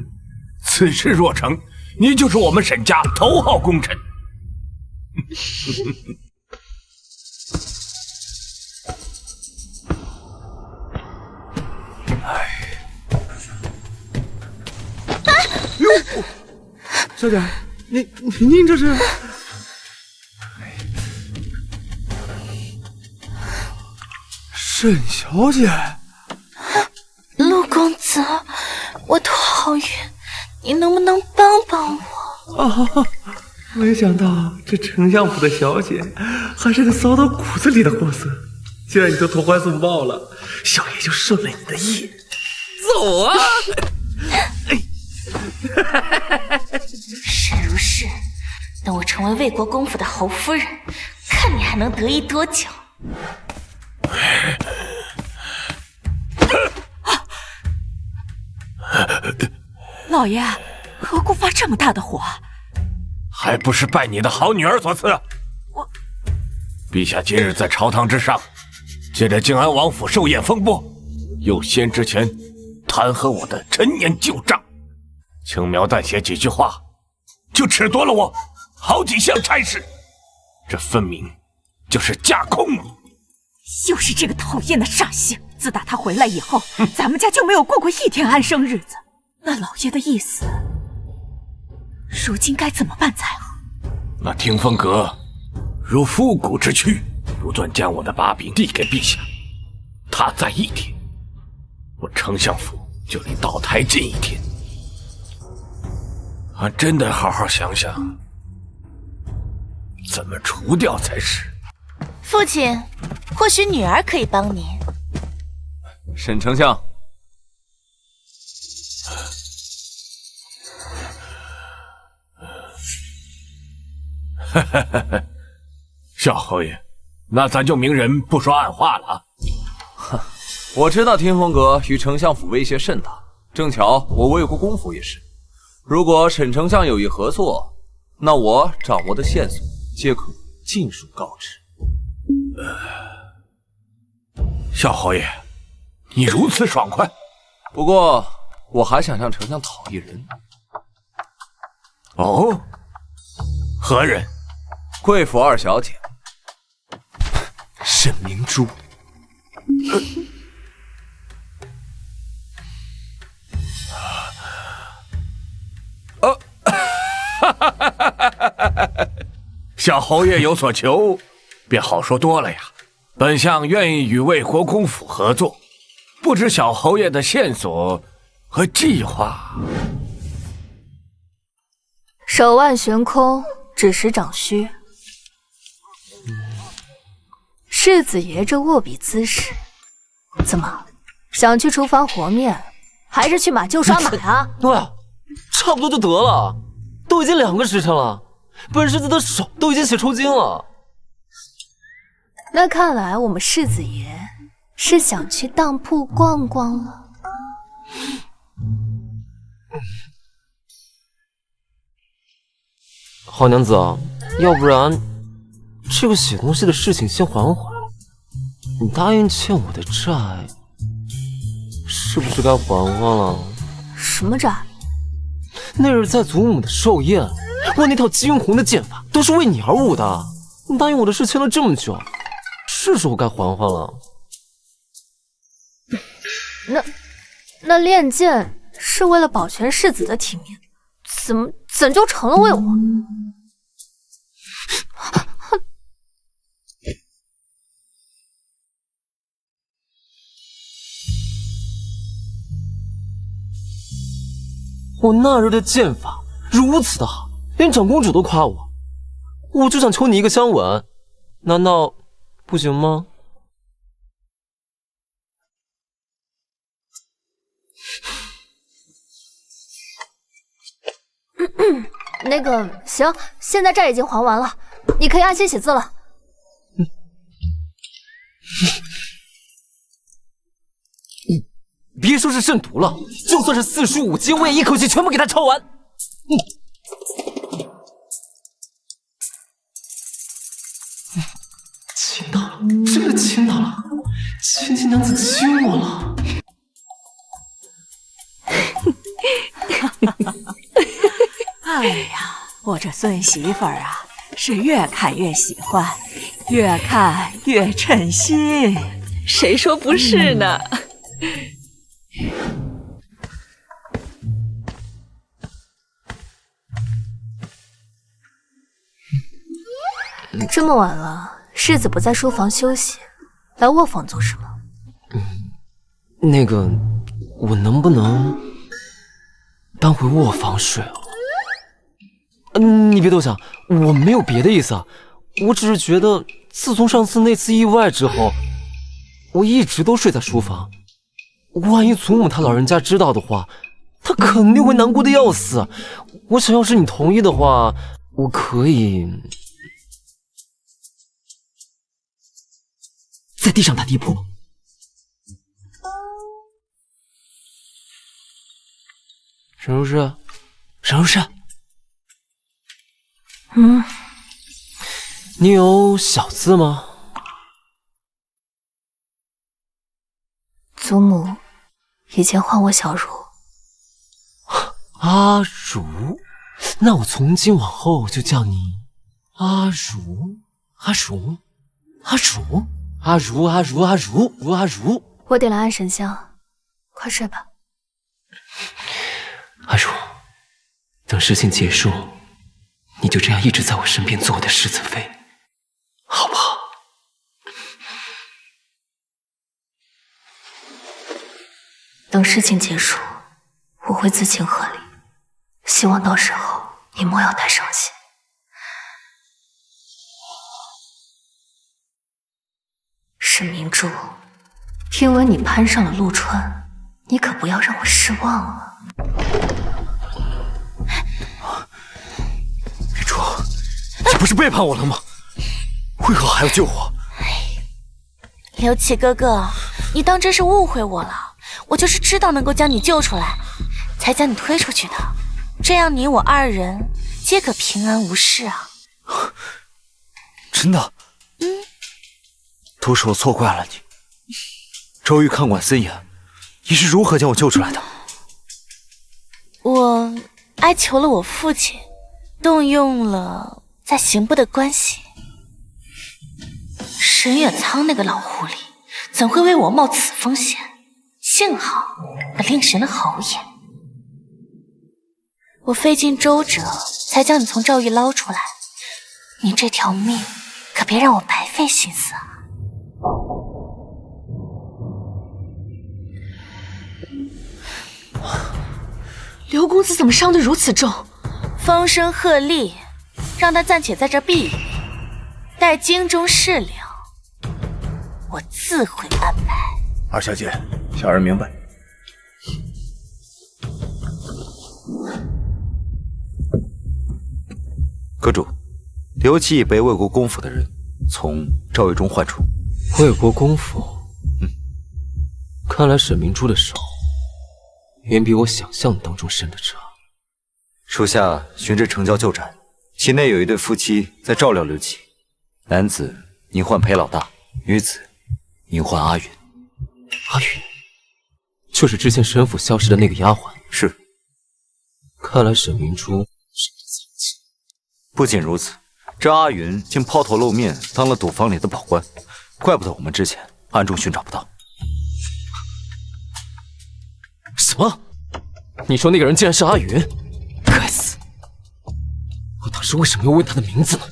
D: 此事若成，你就是我们沈家头号功臣。
M: 哟，小姐，您这是？沈小姐，
B: 陆公子，我头好晕，你能不能帮帮我？
M: 啊，没想到这丞相府的小姐还是个骚到骨子里的货色。既然你都投怀送抱了，小爷就顺了你的意。走啊！
B: 是如是，等我成为魏国公府的侯夫人，看你还能得意多久。
E: 老爷，何故发这么大的火？
D: 还不是拜你的好女儿所赐。
E: 我
D: 陛下今日在朝堂之上，借着靖安王府寿宴风波，又先之前弹劾我的陈年旧账，轻描淡写几句话，就褫夺了我好几项差事，这分明就是架空你。
E: 又是这个讨厌的煞星！自打他回来以后，咱们家就没有过过一天安生日子。那老爷的意思，如今该怎么办才好？
D: 那听风阁如复古之躯，不断将我的把柄递给陛下，他在一天，我丞相府就离倒台近一天。俺真得好好想想，怎么除掉才是。
B: 父亲，或许女儿可以帮您。
G: 沈丞相，
D: 小侯爷，那咱就明人不说暗话了啊。
G: 哼，我知道听风阁与丞相府威胁甚大，正巧我魏国公府也是。如果沈丞相有意合作，那我掌握的线索皆可尽数告知。
D: 小侯爷，你如此爽快。
G: 不过我还想向丞相讨一人。
D: 哦，何人？
G: 贵府二小姐沈明珠。
D: 小侯爷有所求，便好说多了呀。本相愿意与魏国公府合作，不知小侯爷的线索和计划。
C: 手腕悬空，只识长须。世子爷这握笔姿势，怎么想去厨房和面，还是去马厩刷马呀？
G: 对，差不多就得了，都已经2个时辰了，本世子的手都已经血抽筋了。
C: 那看来我们世子爷是想去当铺逛逛了。
G: 好娘子，要不然这个写东西的事情先缓缓。你答应欠我的债，是不是该还还了？
C: 什么债？
G: 那日在祖母的寿宴，我那套惊鸿的剑法都是为你而舞的。你答应我的事签了这么久，是时候该还还了。
C: 那练剑是为了保全世子的体面，怎就成了为我？
G: 我那日的剑法如此的好，连长公主都夸我，我就想求你一个香吻，难道不行吗？
C: 那个行，现在债已经还完了，你可以安心写字了。
G: 别说是圣徒了，就算是4书5经，我也一口气全部给他抄完。亲到了，真的亲到了，千金娘子亲我了。
E: 哎呀，我这孙媳妇儿啊，是越看越喜欢，越看越称心。
N: 谁说不是呢？
C: 这么晚了，世子不在书房休息，来卧房做什么？
G: 那个，我能不能搬回卧房睡啊？你别多想，我没有别的意思啊，我只是觉得自从上次那次意外之后，我一直都睡在书房。万一祖母她老人家知道的话，她肯定会难过的要死。我想要是你同意的话，我可以在地上打地铺。沈如是，沈如是，你有小字吗？
C: 祖母以前唤我小茹。
G: 阿如，那我从今往后就叫你阿如，阿如，阿如，阿如，阿如，阿如，阿如。
C: 我点了安神香，快睡吧。
G: 阿如，等事情结束，你就这样一直在我身边做我的世子妃，好不好？
C: 等事情结束，我会自请贺礼，希望到时候你莫要太伤心。沈明珠，听闻你攀上了陆川，你可不要让我失望啊！
G: 明珠，你不是背叛我了吗？为何还要救我？
B: 刘启哥哥，你当真是误会我了。我就是知道能够将你救出来，才将你推出去的。这样你我二人皆可平安无事啊！
H: 真的？都是我错怪了你。周瑜看管森严，你是如何将我救出来的？
B: 我哀求了我父亲，动用了再行不得关系。沈远苍那个老狐狸，怎会为我冒此风险？幸好本令神的好眼，我费尽周折才将你从赵狱捞出来，你这条命可别让我白费心思啊！
N: 刘公子怎么伤得如此重？
B: 风声鹤唳，让他暂且在这避一避，待京中事了，我自会安排。
O: 二小姐，小人明白。
K: 阁主，刘琦已被魏国公府的人从赵狱中唤出。
G: 魏国公府，看来沈明珠的手远比我想象当中深得长。
K: 属下寻至城郊旧宅，其内有一对夫妻在照料刘琦，男子名唤裴老大，女子名唤阿云。
G: 阿云，就是之前沈府消失的那个丫鬟。
K: 是。
G: 看来沈明珠是个藏器。
K: 不仅如此，这阿云竟抛头露面当了赌坊里的保官，怪不得我们之前暗中寻找不到。
G: 什么？你说那个人竟然是阿云？该死！我当时为什么要问他的名字呢？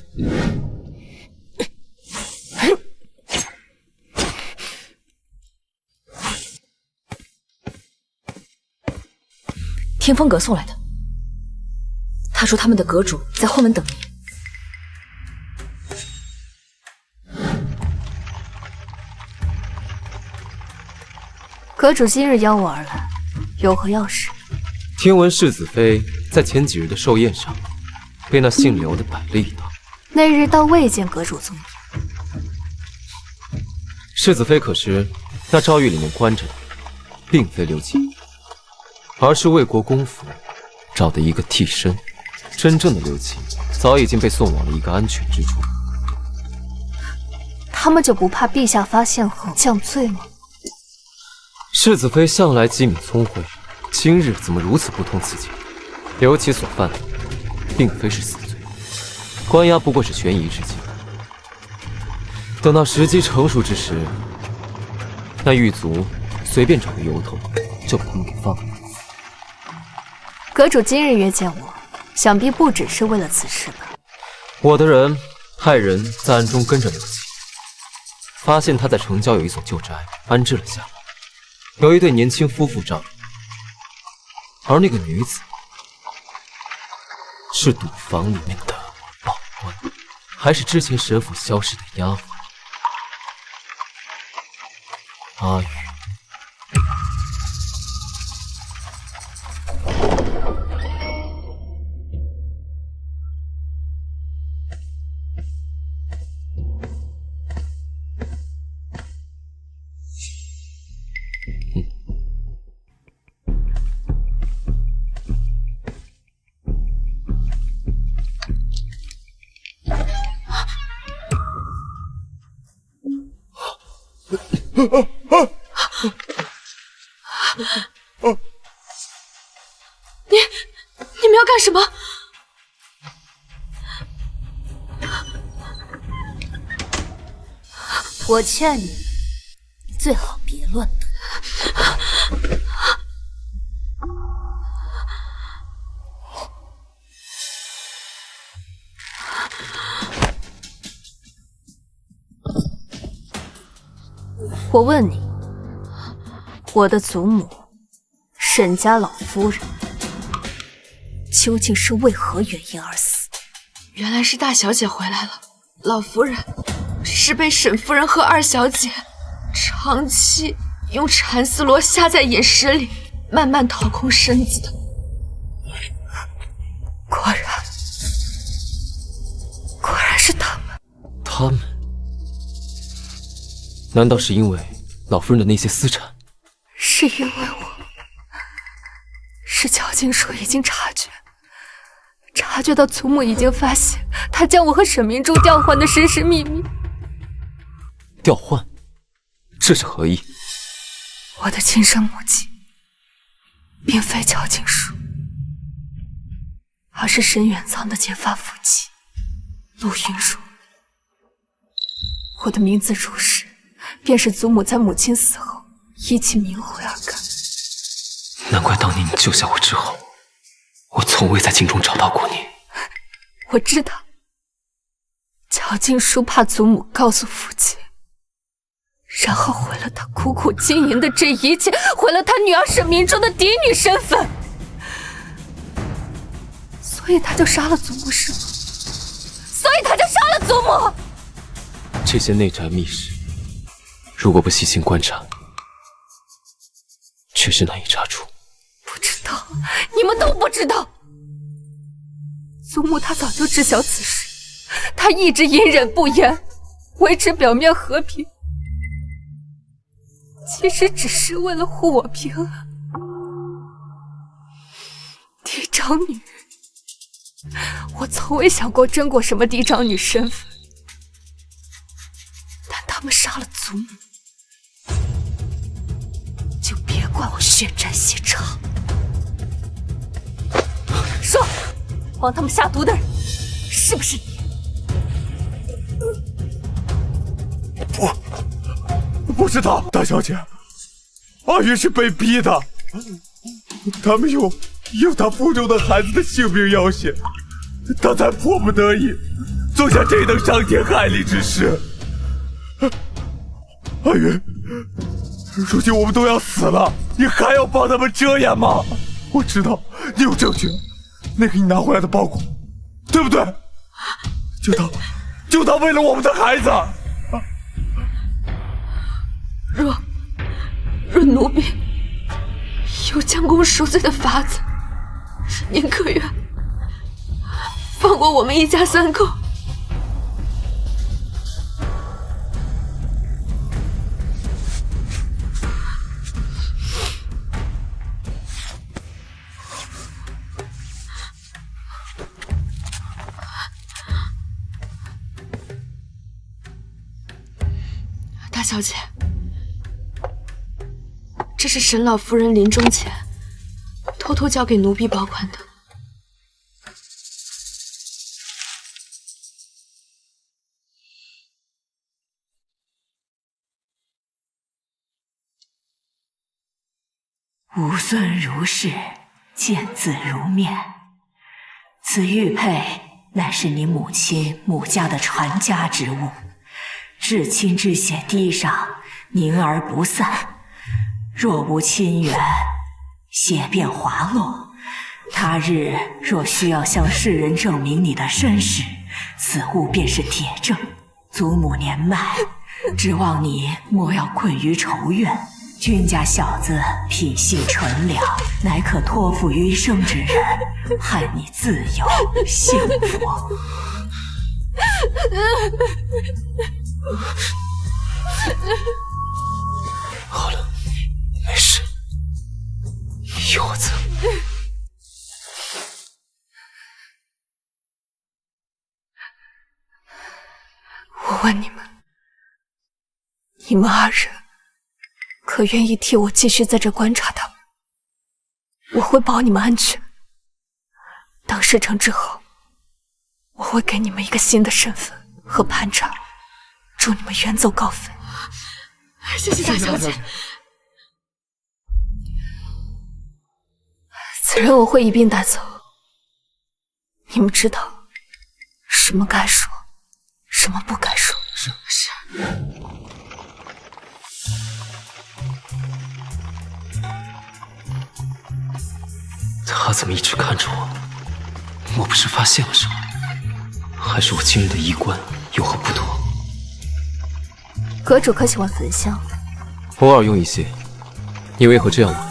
L: 听风阁送来的，他说他们的阁主在后门等你。
C: 阁主今日邀我而来，有何要事？
G: 听闻世子妃在前几日的寿宴上被那姓刘的摆了一道，
C: 那日倒未见阁主踪影。
G: 世子妃可知那诏狱里面关着的并非刘琦，而是魏国公府找的一个替身。真正的刘琦早已经被送往了一个安全之处。
C: 他们就不怕陛下发现后降罪吗？
G: 世子妃向来机敏聪慧，今日怎么如此不通此情？刘琦所犯的并非是死罪，关押不过是悬疑之计。等到时机成熟之时，那狱卒随便找个由头就把他们给放了。
C: 阁主今日约见我，想必不只是为了此事吧？
G: 我的人派人在暗中跟着刘琦，发现他在城郊有一所旧宅安置了下来，有一对年轻夫妇照料，而那个女子是赌坊里面的保官，还是之前沈府消失的丫鬟阿云。
N: 你们要干什么？
C: 我劝你最好别乱动。我问你，我的祖母沈家老夫人究竟是为何原因而死？
N: 原来是大小姐回来了，老夫人是被沈夫人和二小姐长期用蚕丝罗下在饮食里，慢慢掏空身子的。果然是他们。
G: 他们？难道是因为老夫人的那些私产？
C: 是因为是乔金硕已经察觉到祖母已经发现他将我和沈明珠调换的神秘秘密。
G: 调换？这是何意？
C: 我的亲生母亲并非乔金硕，而是沈远藏的结发夫妻陆云茹。我的名字如是，便是祖母在母亲死后依其名讳而改。
G: 难怪当年你救下我之后，我从未在京中找到过你。
C: 我知道，乔金叔怕祖母告诉父亲，然后毁了他苦苦经营的这一切，毁了他女儿沈明珠的嫡女身份，所以他就杀了祖母，是吗？所以他就杀了祖母。
G: 这些内宅密室，如果不细心观察，确实难以查出。
C: 不知道，你们都不知道。祖母她早就知晓此事，她一直隐忍不言，维持表面和平，其实只是为了护我平安。嫡长女，我从未想过争过什么嫡长女身份，但他们杀了祖母，就别怪我血债血偿。说，帮他们下毒的人是不是你？
O: 不是他，大小姐，阿云是被逼的，他们用他腹中的孩子的性命要挟，他才迫不得已做下这等伤天害理之事。阿云，如今我们都要死了，你还要帮他们遮掩吗？我知道你有证据，那个你拿回来的包裹，对不对？就当为了我们的孩子。
N: 若奴婢有将功赎罪的法子，您可愿放过我们一家三口？大小姐，这是沈老夫人临终前偷偷交给奴婢保管的。
E: 吾孙如是，见字如面。此玉佩乃是你母亲母家的传家之物，至亲之血滴上，凝而不散。若无亲缘，血便滑落。他日若需要向世人证明你的身世，此物便是铁证。祖母年迈，指望你莫要困于仇怨。君家小子品性纯良，乃可托付余生之人，盼你自由幸福。
G: 好了，没事，有我在。
C: 我问你们，你们二人可愿意替我继续在这观察他们？我会保你们安全。等事成之后，我会给你们一个新的身份和盘缠，祝你们远走高飞。
N: 谢谢大小姐。
C: 此人我会一并带走。你们知道什么该说，什么不该说。
G: 是。他怎么一直看着我？我不是发现了什么，还是我今日的衣冠有何不妥？
C: 阁主可喜欢焚香？
G: 偶尔用一些。你为何这样问？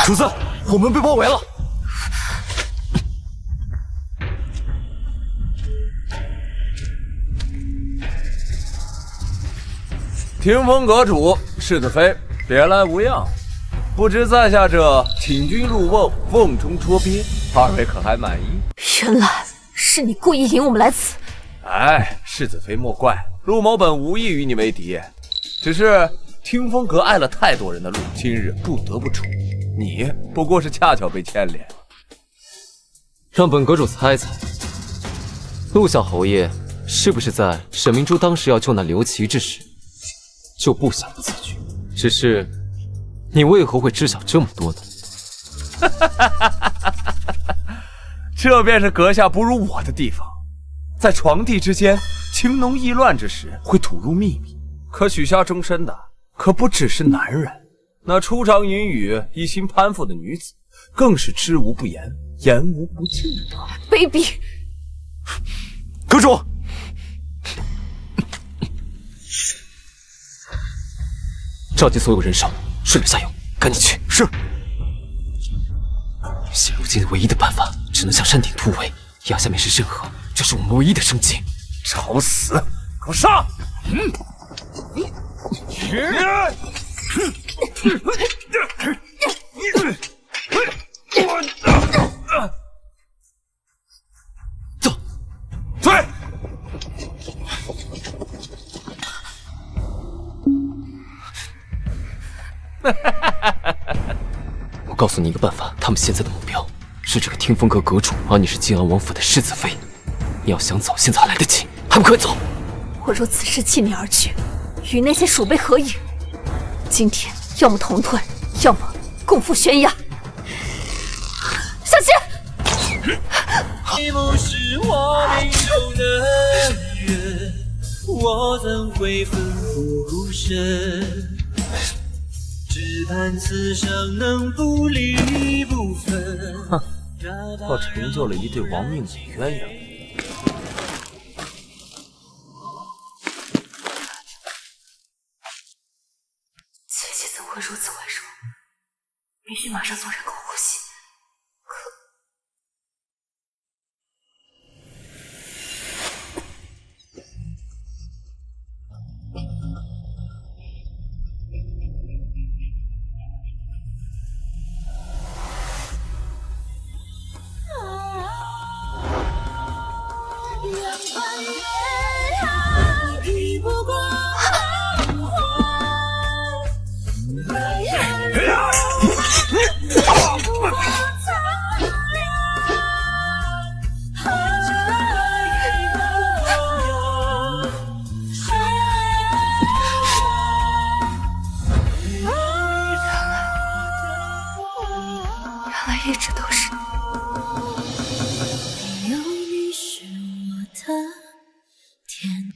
H: 主子，我们被包围了。
D: 听风阁主，世子妃别来无恙。不知在下这请君入瓮，瓮中捉鳖，二位可还满意？
C: 原来是你故意引我们来此。
D: 哎，世子妃莫怪，陆某本无意与你为敌，只是听风阁碍了太多人的路，今日不得不出。你不过是恰巧被牵连。
G: 让本阁主猜猜，陆小侯爷是不是在沈明珠当时要救那刘琦之时，就不想此举？只是你为何会知晓这么多呢？
D: 这便是阁下不如我的地方，在床帝之间情浓意乱之时会吐露秘密，可许下终身的可不只是男人，那出场隐语一心攀附的女子更是知无不言，言无不尽的。
C: 卑鄙！
H: 阁主，
G: 召集所有人手，顺流下游，赶紧去。
H: 是。
G: 现如今唯一的办法，只能向山顶突围。崖下面是深河，这是我们唯一的生机。
D: 找死！给我上！
G: 走，
D: 退！
G: 我告诉你一个办法，他们现在的目标是这个听风阁阁主，而你是靖安王府的世子妃。你要想走，现在还来得及，还不快走！
C: 我若此时弃你而去，与那些鼠辈何影？今天要么同退，要么共赴悬崖。小心！
I: 你不是我命中的人，我怎会奋不顾身？只盼此生能不离不分。
D: 哼，我成就了一对亡命鸳鸯。
C: 姐姐怎会如此坏说？必须马上送人工呼吸。一直都是你。有你是我的天。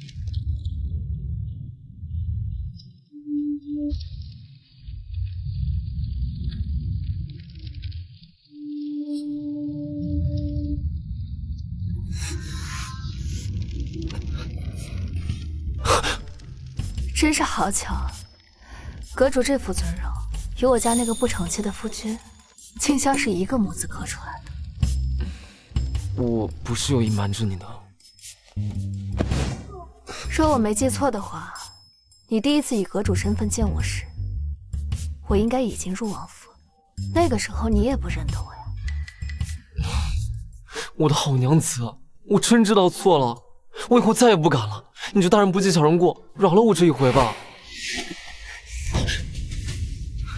C: 真是好巧，阁主这副尊容，与我家那个不成器的夫君。竟像是一个模子刻出来的。
G: 我不是有意瞒着你的。
C: 若我没记错的话，你第一次以阁主身份见我时，我应该已经入王府，那个时候你也不认得我呀。
G: 我的好娘子，我真知道错了，我以后再也不敢了。你就大人不计小人过，饶了我这一回吧。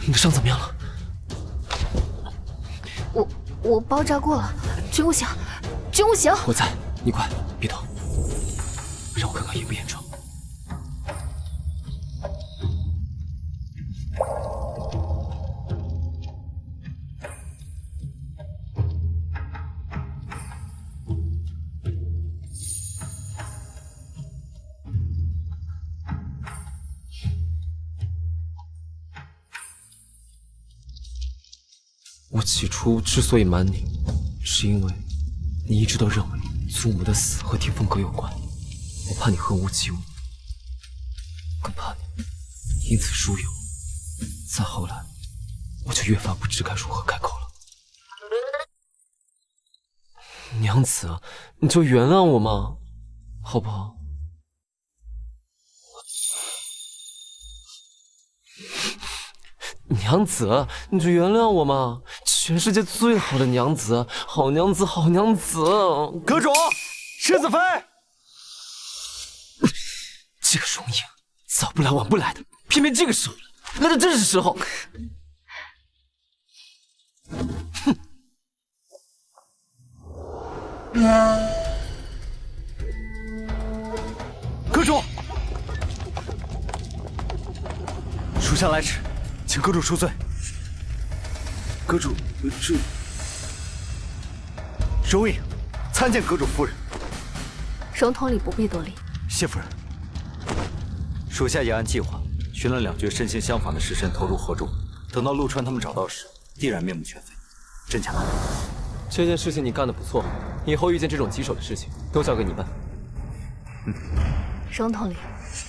G: 你的伤怎么样了？
C: 我包扎过了，军无形，军无形，
G: 我在，你快别动，让我看看严不严重。我起初之所以瞒你，是因为你一直都认为祖母的死和天风阁有关，我怕你恨无及无，更怕你因此疏远我。再后来，我就越发不知该如何开口了。娘子，你就原谅我嘛，好不好？娘子，你就原谅我嘛！全世界最好的娘子，好娘子，好娘子！
H: 阁主，世子妃，
G: 这个容颜，早不来晚不来的，偏偏这个时候来的正是时候。哼！
H: 阁主，属下来迟。请阁主恕罪。阁主，这容影参见阁主夫人。
C: 荣统领不必多礼。
H: 谢夫人，属下也按计划寻了2具身形相仿的尸身投入河中，等到陆川他们找到时，必然面目全非。真假难辨。
G: 这件事情你干得不错，以后遇见这种棘手的事情都交给你办。
C: 荣统领，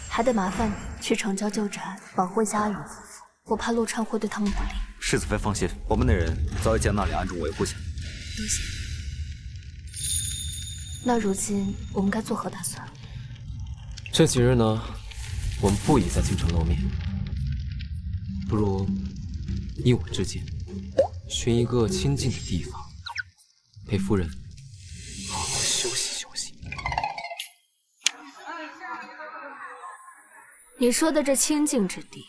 C: 还得麻烦你去城郊旧宅保护一下阿云夫妇。我怕陆川会对他们不利。
H: 世子妃放心，我们的人早已将那里暗中维护下来。
C: 多谢。那如今我们该作何打算？
G: 这几日呢，我们不宜在京城露面，不如依我之见，寻一个清静的地方，陪夫人好好休息休息。
C: 你说的这清静之地，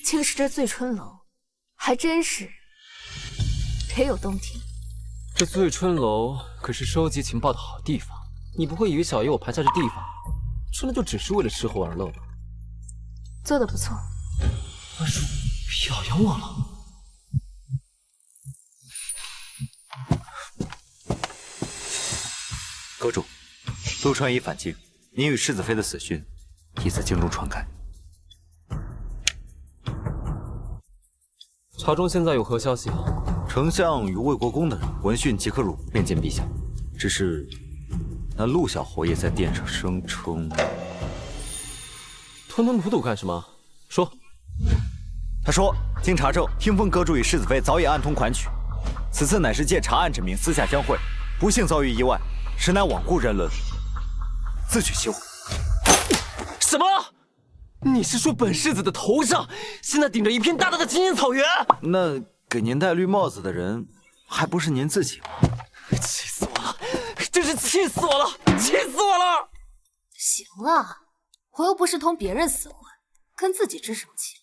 C: 竟是这醉春楼，还真是别有洞天。
G: 这醉春楼可是收集情报的好地方，你不会以为小爷我盘下这地方，真的就只是为了吃喝玩乐吧？
C: 做得不错。
G: 阿叔表扬我了。
H: 阁主，陆川已返京，您与世子妃的死讯已在京中传开。
G: 朝中现在有何消息？
H: 丞相与魏国公的闻讯即刻入府面见陛下，只是那陆小侯爷在殿上声称，
G: 吞吞吐吐干什么？说。
H: 他说，经查证，听风阁主与世子妃早已暗通款曲，此次乃是借查案之名私下相会，不幸遭遇意外，实乃罔顾人伦，自取其辱。
G: 什么？你是说本世子的头上现在顶着一片大大的青青草原？
H: 那给您戴绿帽子的人，还不是您自己吗？
G: 气死我了！真是气死我了！气死我了！
C: 行了，我又不是同别人厮混，跟自己置什么气？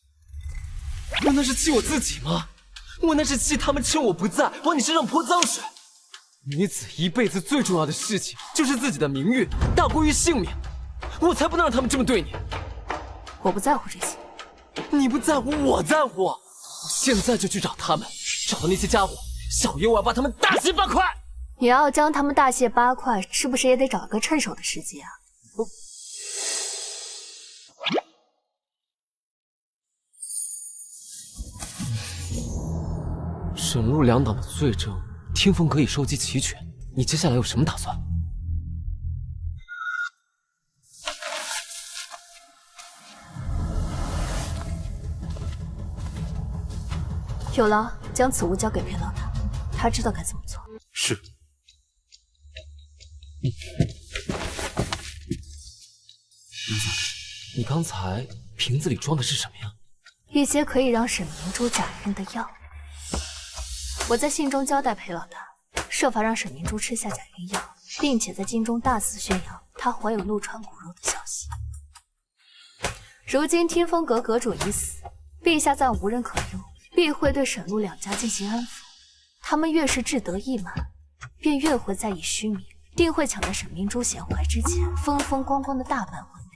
G: 我那是气我自己吗？我那是气他们趁我不在往你身上泼脏水。女子一辈子最重要的事情就是自己的名誉大过于性命，我才不能让他们这么对你。
C: 我不在乎这些。
G: 你不在乎，我在乎。我现在就去找他们，找到那些家伙，小爷我要把他们大卸八块。
C: 你要将他们大卸八块，是不是也得找个趁手的时机啊？
G: 沈陆两党的罪证，听风可以收集齐全，你接下来有什么打算？
C: 有了，将此物交给裴老大，他知道该怎么做。
H: 是。
G: 娘子，你刚才瓶子里装的是什么呀？
C: 一些可以让沈明珠假孕的药。我在信中交代裴老大，设法让沈明珠吃下假孕药，并且在京中大肆宣扬他怀有陆川骨肉的消息。如今听风阁阁主已死，陛下暂无人可用，必会对沈陆两家进行安抚。他们越是志得意满，便越会在意虚名，定会抢在沈明珠显怀之前，风风光光的大办婚礼。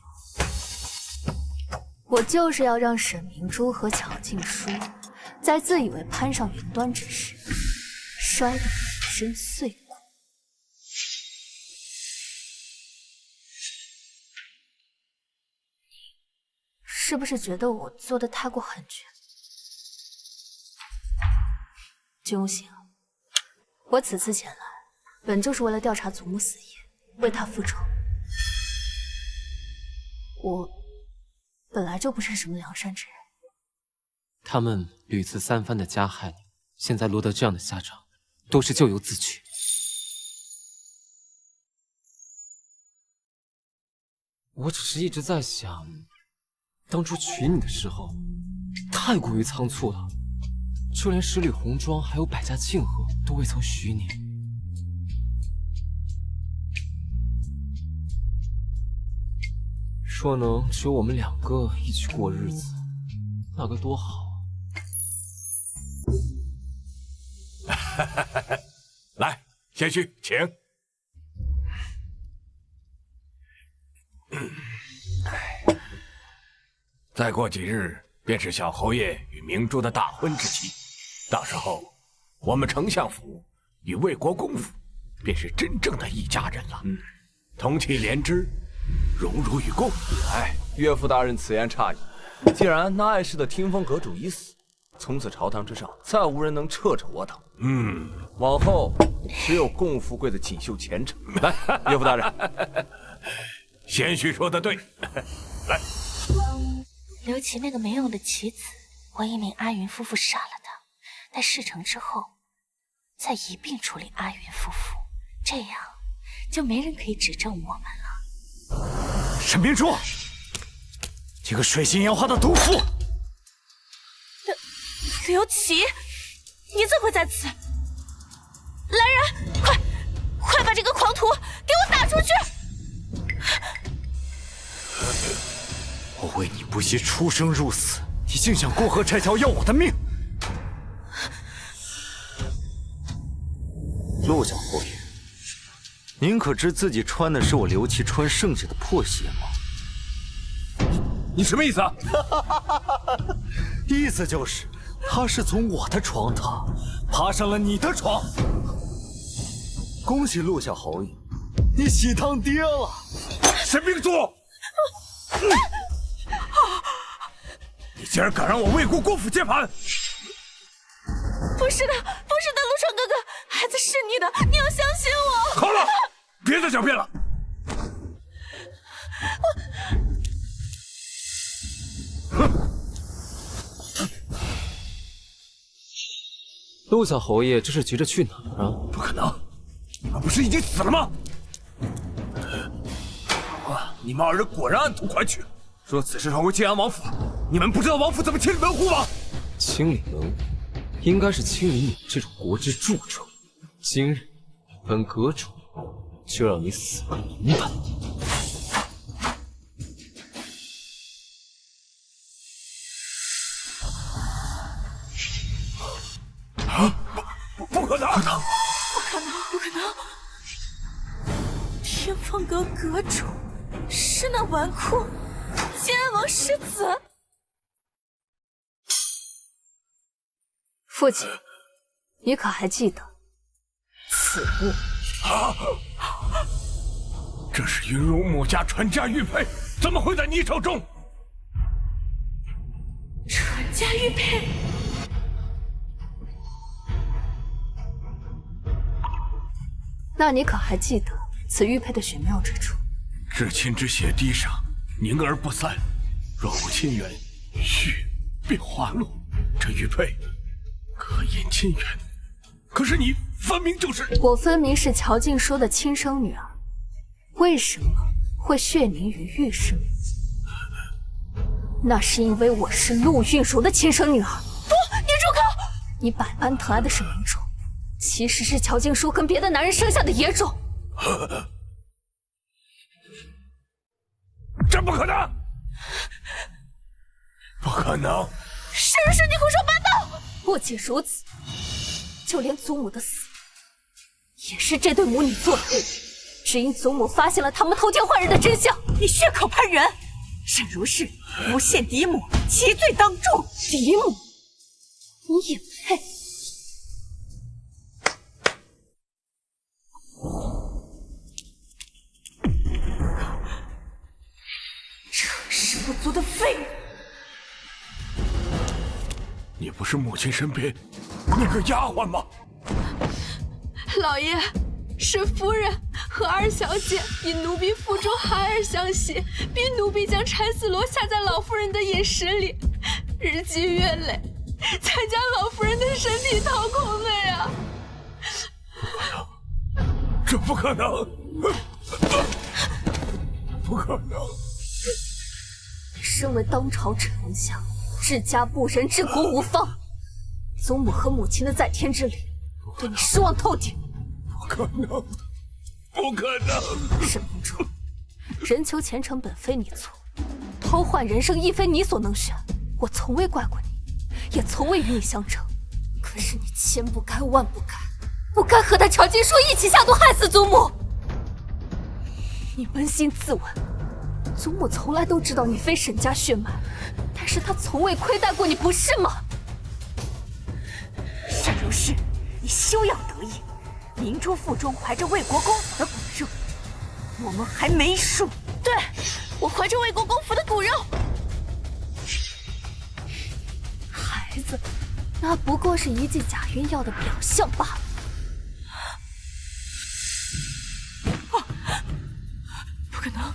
C: 我就是要让沈明珠和乔静书在自以为攀上云端之时，摔得粉身碎骨。是不是觉得我做的太过狠绝？君无心，我此次前来，本就是为了调查祖母死因，为她复仇。我本来就不是什么良善之人。
G: 他们屡次三番的加害你，现在落得这样的下场，都是咎由自取。我只是一直在想，当初娶你的时候，太过于仓促了，就连十里红妆还有百家庆贺都未曾许你。若能只有我们两个一起过日子，那该多好
D: 啊！来，贤婿，请。再过几日便是小侯爷与明珠的大婚之期，到时候我们丞相府与魏国公府便是真正的一家人了。同气连枝，荣辱与共。
P: 哎，岳父大人此言差矣。既然那碍事的听风阁主已死，从此朝堂之上再无人能掣着我等。往后只有共富贵的锦绣前程。来，岳父大人，
D: 贤婿说的对。来，
B: 刘琦那个没用的棋子，我一命阿云夫妇杀了他，待事成之后，再一并处理阿云夫妇，这样就没人可以指证我们了。
H: 沈明珠，这个水性杨花的毒妇！
B: 刘琦，你怎会在此？来人，快把这个狂徒给我打出去！
H: 我为你不惜出生入死，你竟想过河拆桥要我的命！陆小侯爷，您可知自己穿的是我刘琦穿剩下的破鞋吗？
D: 你什么意思啊？
H: 意思就是他是从我的床榻爬上了你的床。恭喜陆小侯爷，你喜当爹了！
D: 沈明珠，你竟然敢让我魏国公府接盘！
B: 不是的，陆川哥哥，孩子是你的，你要相信我。
D: 好了，别再狡辩了。
G: 陆小侯爷这是急着去哪儿啊？
D: 不可能，你们不是已经死了吗？你们二人果然暗图款曲。若此事传回晋安王府，你们不知道王府怎么清理门户吗？
G: 清理门户，应该是清理你这种国之蛀虫。今日本阁主就让你死个明白。
D: 不可能！
B: 不可能！天风阁阁主是那纨绔晋安王世子。
C: 父亲，你可还记得此物？
D: 这是云如母家传家玉佩，怎么会在你手中？
B: 传家玉佩。
C: 那你可还记得此玉佩的玄妙之处？
D: 至亲之血滴上，凝而不散。若无亲缘，血便滑落。这玉佩可引亲缘，可是你分明就是……
C: 我分明是乔静说的亲生女儿，为什么会血凝于玉上？那是因为我是陆韵如的亲生女儿。
B: 不，你住口！
C: 你百般疼爱的沈明珠，其实是乔静书跟别的男人生下的野种。
D: 这不可能！不可能！
A: 是不是你胡说八道？不仅如此，就连祖母的死，也是这对母女做的。只因祖母发现了他们偷天换日的真相。
E: 你血口喷人！沈如是诬陷嫡母，其罪当重。
A: 嫡母，你也配？
E: 成事不足的废物！
D: 你不是母亲身边那个丫鬟吗？
N: 老爷，是夫人和二小姐因奴婢腹中孩儿相携，逼奴婢将柴丝螺下在老夫人的饮食里，日积月累，才将老夫人的身体掏空的呀！
D: 这不可能！不可能！
A: 你身为当朝丞相，治家不仁，治国无方，祖母和母亲的在天之灵，对你失望透顶。
D: 不可能！不可能！
A: 沈明珠，人求前程本非你错，偷换人生亦非你所能选。我从未怪过你，也从未与你相争。可是你千不该万不该，不该和他乔金硕一起下毒害死祖母。你扪心自问，祖母从来都知道你非沈家血脉，但是她从未亏待过你，不是吗？
E: 沈如是，你休要得意。明珠腹中怀着魏国公府的骨肉，我们还没输。
A: 对，我怀着魏国公府的骨肉。孩子，那不过是一剂假孕药的表象罢了。不可能，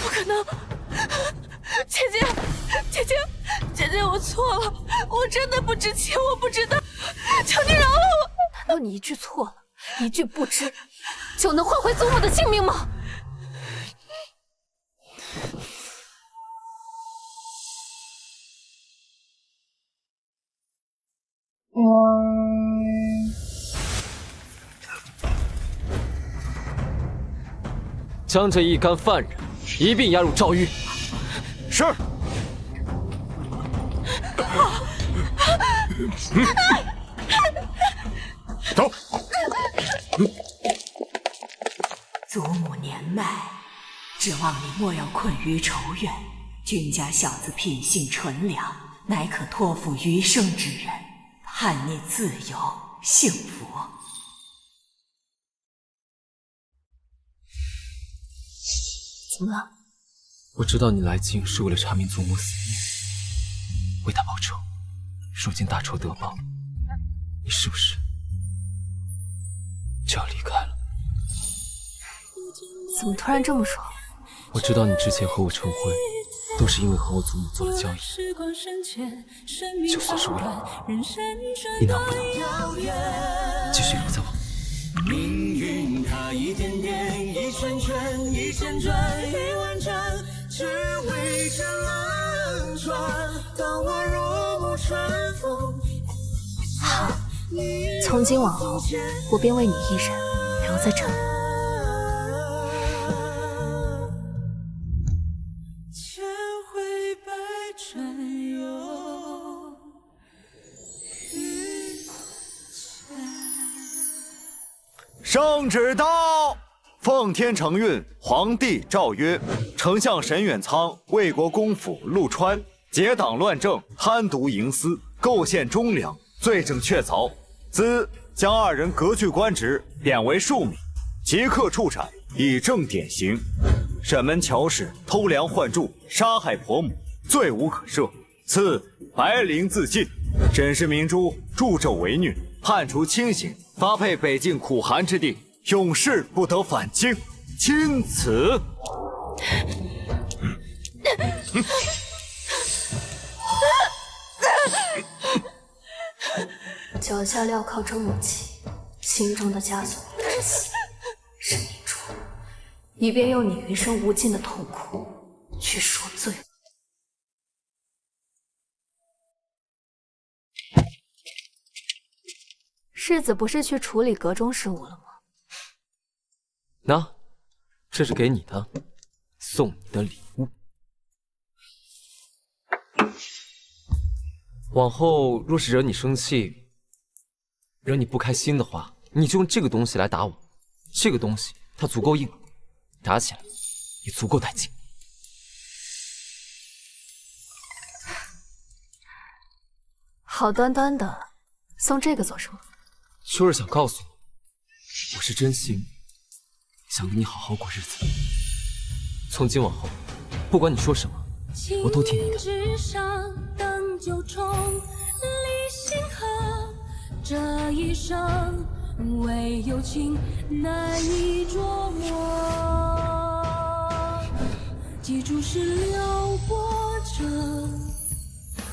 A: 不可能！姐姐，我错了，我真的不知情，我不知道，求你饶了我！难道你一句错了，一句不知，就能换回祖母的性命吗？
G: 将这一干犯人一并押入诏狱。
H: 是。
D: 走。
E: 祖母年迈，指望你莫要困于仇怨。君家小子品性纯良，乃可托付余生之人，盼你自由幸福。
A: 怎么了？
G: 我知道你来京是为了查明祖母死因，为她报仇。如今大仇得报，你是不是就要离开了？
A: 怎么突然这么说？
G: 我知道你之前和我成婚，都是因为和我祖母做了交易。就算是为了我，你能不能继续留在我？
I: 命运它一点点，一圈圈，一旋转，一婉转，只为这轮转。当我入目春风，
A: 好，从今往后，我便为你一人留在这里。
I: 千回百转又遇见。
H: 圣旨到！奉天承运，皇帝诏曰：丞相沈远仓、魏国公府陆川结党乱政，贪渎营私，构陷忠良，罪证确凿，兹将二人革去官职，贬为庶民，即刻处斩，以正典刑。沈门乔氏偷梁换柱，杀害婆母，罪无可赦。赐白绫自尽。沈氏明珠助纣为虐，判处轻刑，发配北境苦寒之地，永世不得返京。钦此。
A: 脚下镣铐着母亲，心中的枷锁不知息。沈明珠，你便用你余生无尽的痛苦去赎罪。世子不是去处理阁中事务了吗？
G: 那，这是给你的，送你的礼物。往后若是惹你生气，惹你不开心的话，你就用这个东西来打我。这个东西它足够硬，打起来也足够带劲。
A: 好端端的送这个做什么？
G: 就是想告诉你，我是真心想跟你好好过日子。从今往后，不管你说什么，我都听你的。
I: 这一生唯有情难以捉摸，记住是撩拨着，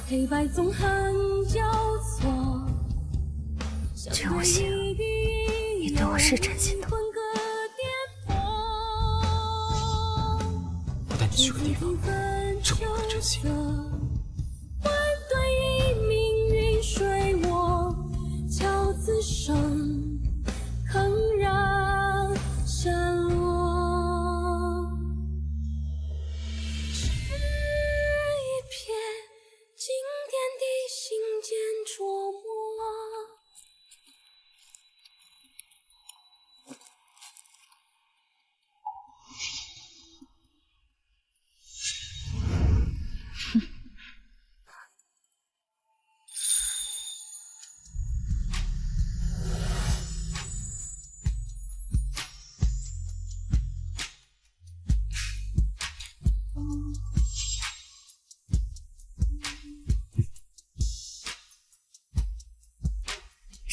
I: 黑白纵横交错。
A: 君无心，你对我是真心的。
G: 我带你去个地方，证明我的真心。
I: 此生铿然闪落，这一瞥经典的心间琢磨。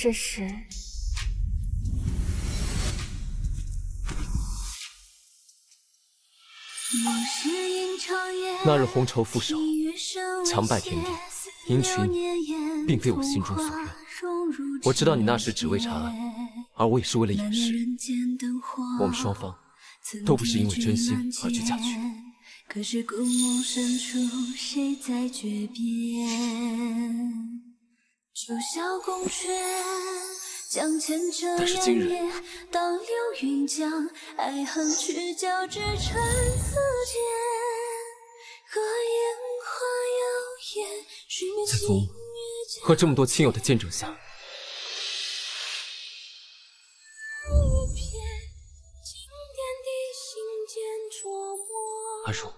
A: 这是
G: 那日红绸覆手，强败天地，迎娶你，并非我心中所愿。我知道你那时只为查案，而我也是为了掩饰。我们双方都不是因为真心而去嫁娶。
I: 可是故梦深处，谁在诀别？九霄宫阙，将前尘烟灭，当流云将爱恨去交织成此间。和烟花耀眼，寻觅星月间。
G: 和这么多亲友的见证下，阿如，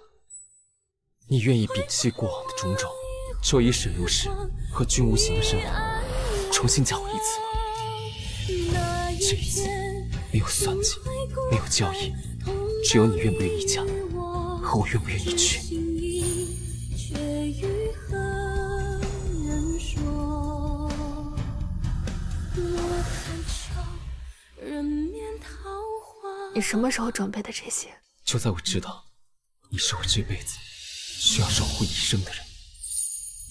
G: 你愿意摒弃过往的种种，就以沈如是和君无形的身份，重新嫁我一次吗？这一次没有算计，没有交易，只有你愿不愿意嫁，和我愿不愿意娶。
A: 你什么时候准备的这些？
G: 就在我知道你是我这辈子需要守护一生的人，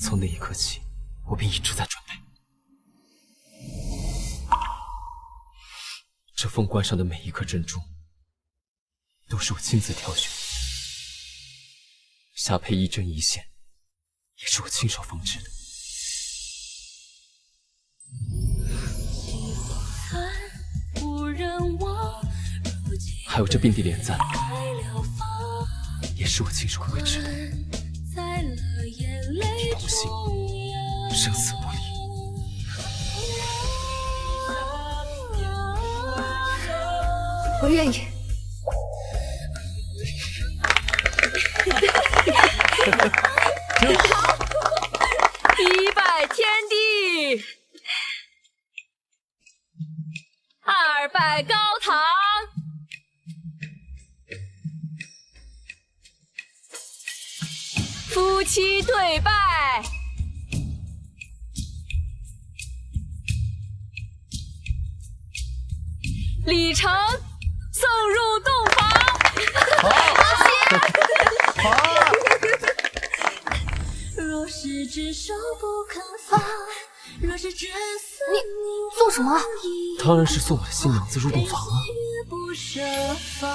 G: 从那一刻起，我便一直在准备。这凤冠上的每一颗珍珠，都是我亲自挑选，下配一针一线，也是我亲手缝制的。还有这并蒂莲簪，也是我亲手绘制的。你同心，生死不离。
A: 我愿意。
L: 一拜天地，二拜高堂。夫妻对拜，礼成送入洞房。
I: 好，若是只手不肯放，若是只思
A: 你做什么？
G: 当然是送我的新娘子入洞房啊！
I: 不设防。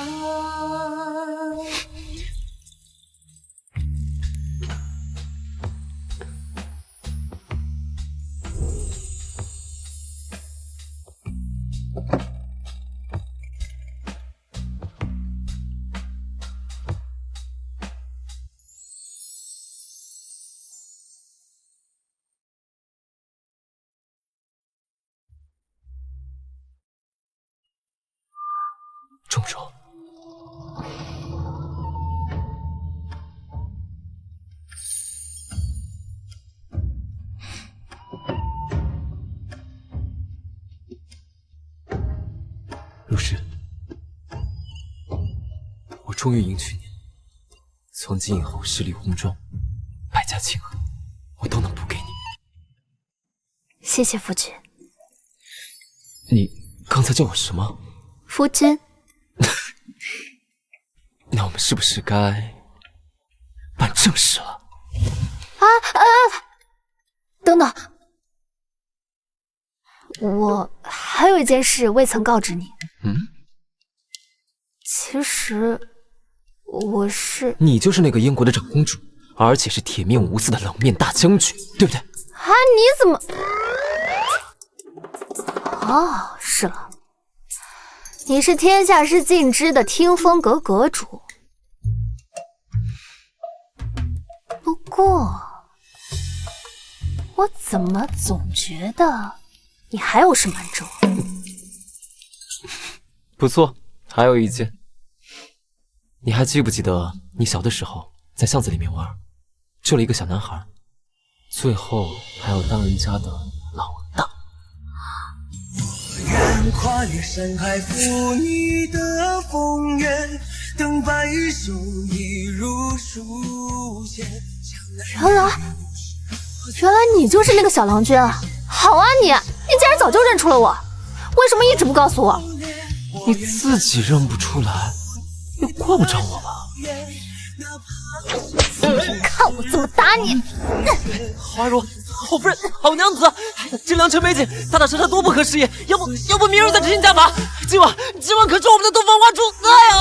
G: 重柔。如是，我终于迎娶你。从今以后，十里红妆，百家庆贺，我都能补给你。
A: 谢谢夫君。
G: 你刚才叫我什么？
A: 夫君。
G: 那我们是不是该办正事了？
A: 等等，我还有一件事未曾告知你。其实我是……
G: 你就是那个英国的长公主，而且是铁面无私的冷面大将军，对不对？
A: 啊，你怎么……哦，是了，你是天下事尽知的听风阁阁主。不过，我怎么总觉得你还有事瞒着我？
G: 不错，还有一件，你还记不记得你小的时候在巷子里面玩，救了一个小男孩，最后还有当人家的老大。
I: 愿跨越山海，赴你的风月，等白首一如书写。
A: 原来你就是那个小郎君啊！好啊你竟然早就认出了我，为什么一直不告诉我？
G: 你自己认不出来，也怪不着我吧？
A: 看我怎么打你！
G: 华如，好夫人，好娘子，这良辰美景，打打杀杀多不合时宜，要不明日再执行家法。今晚可是我们的洞房花烛。哎呀！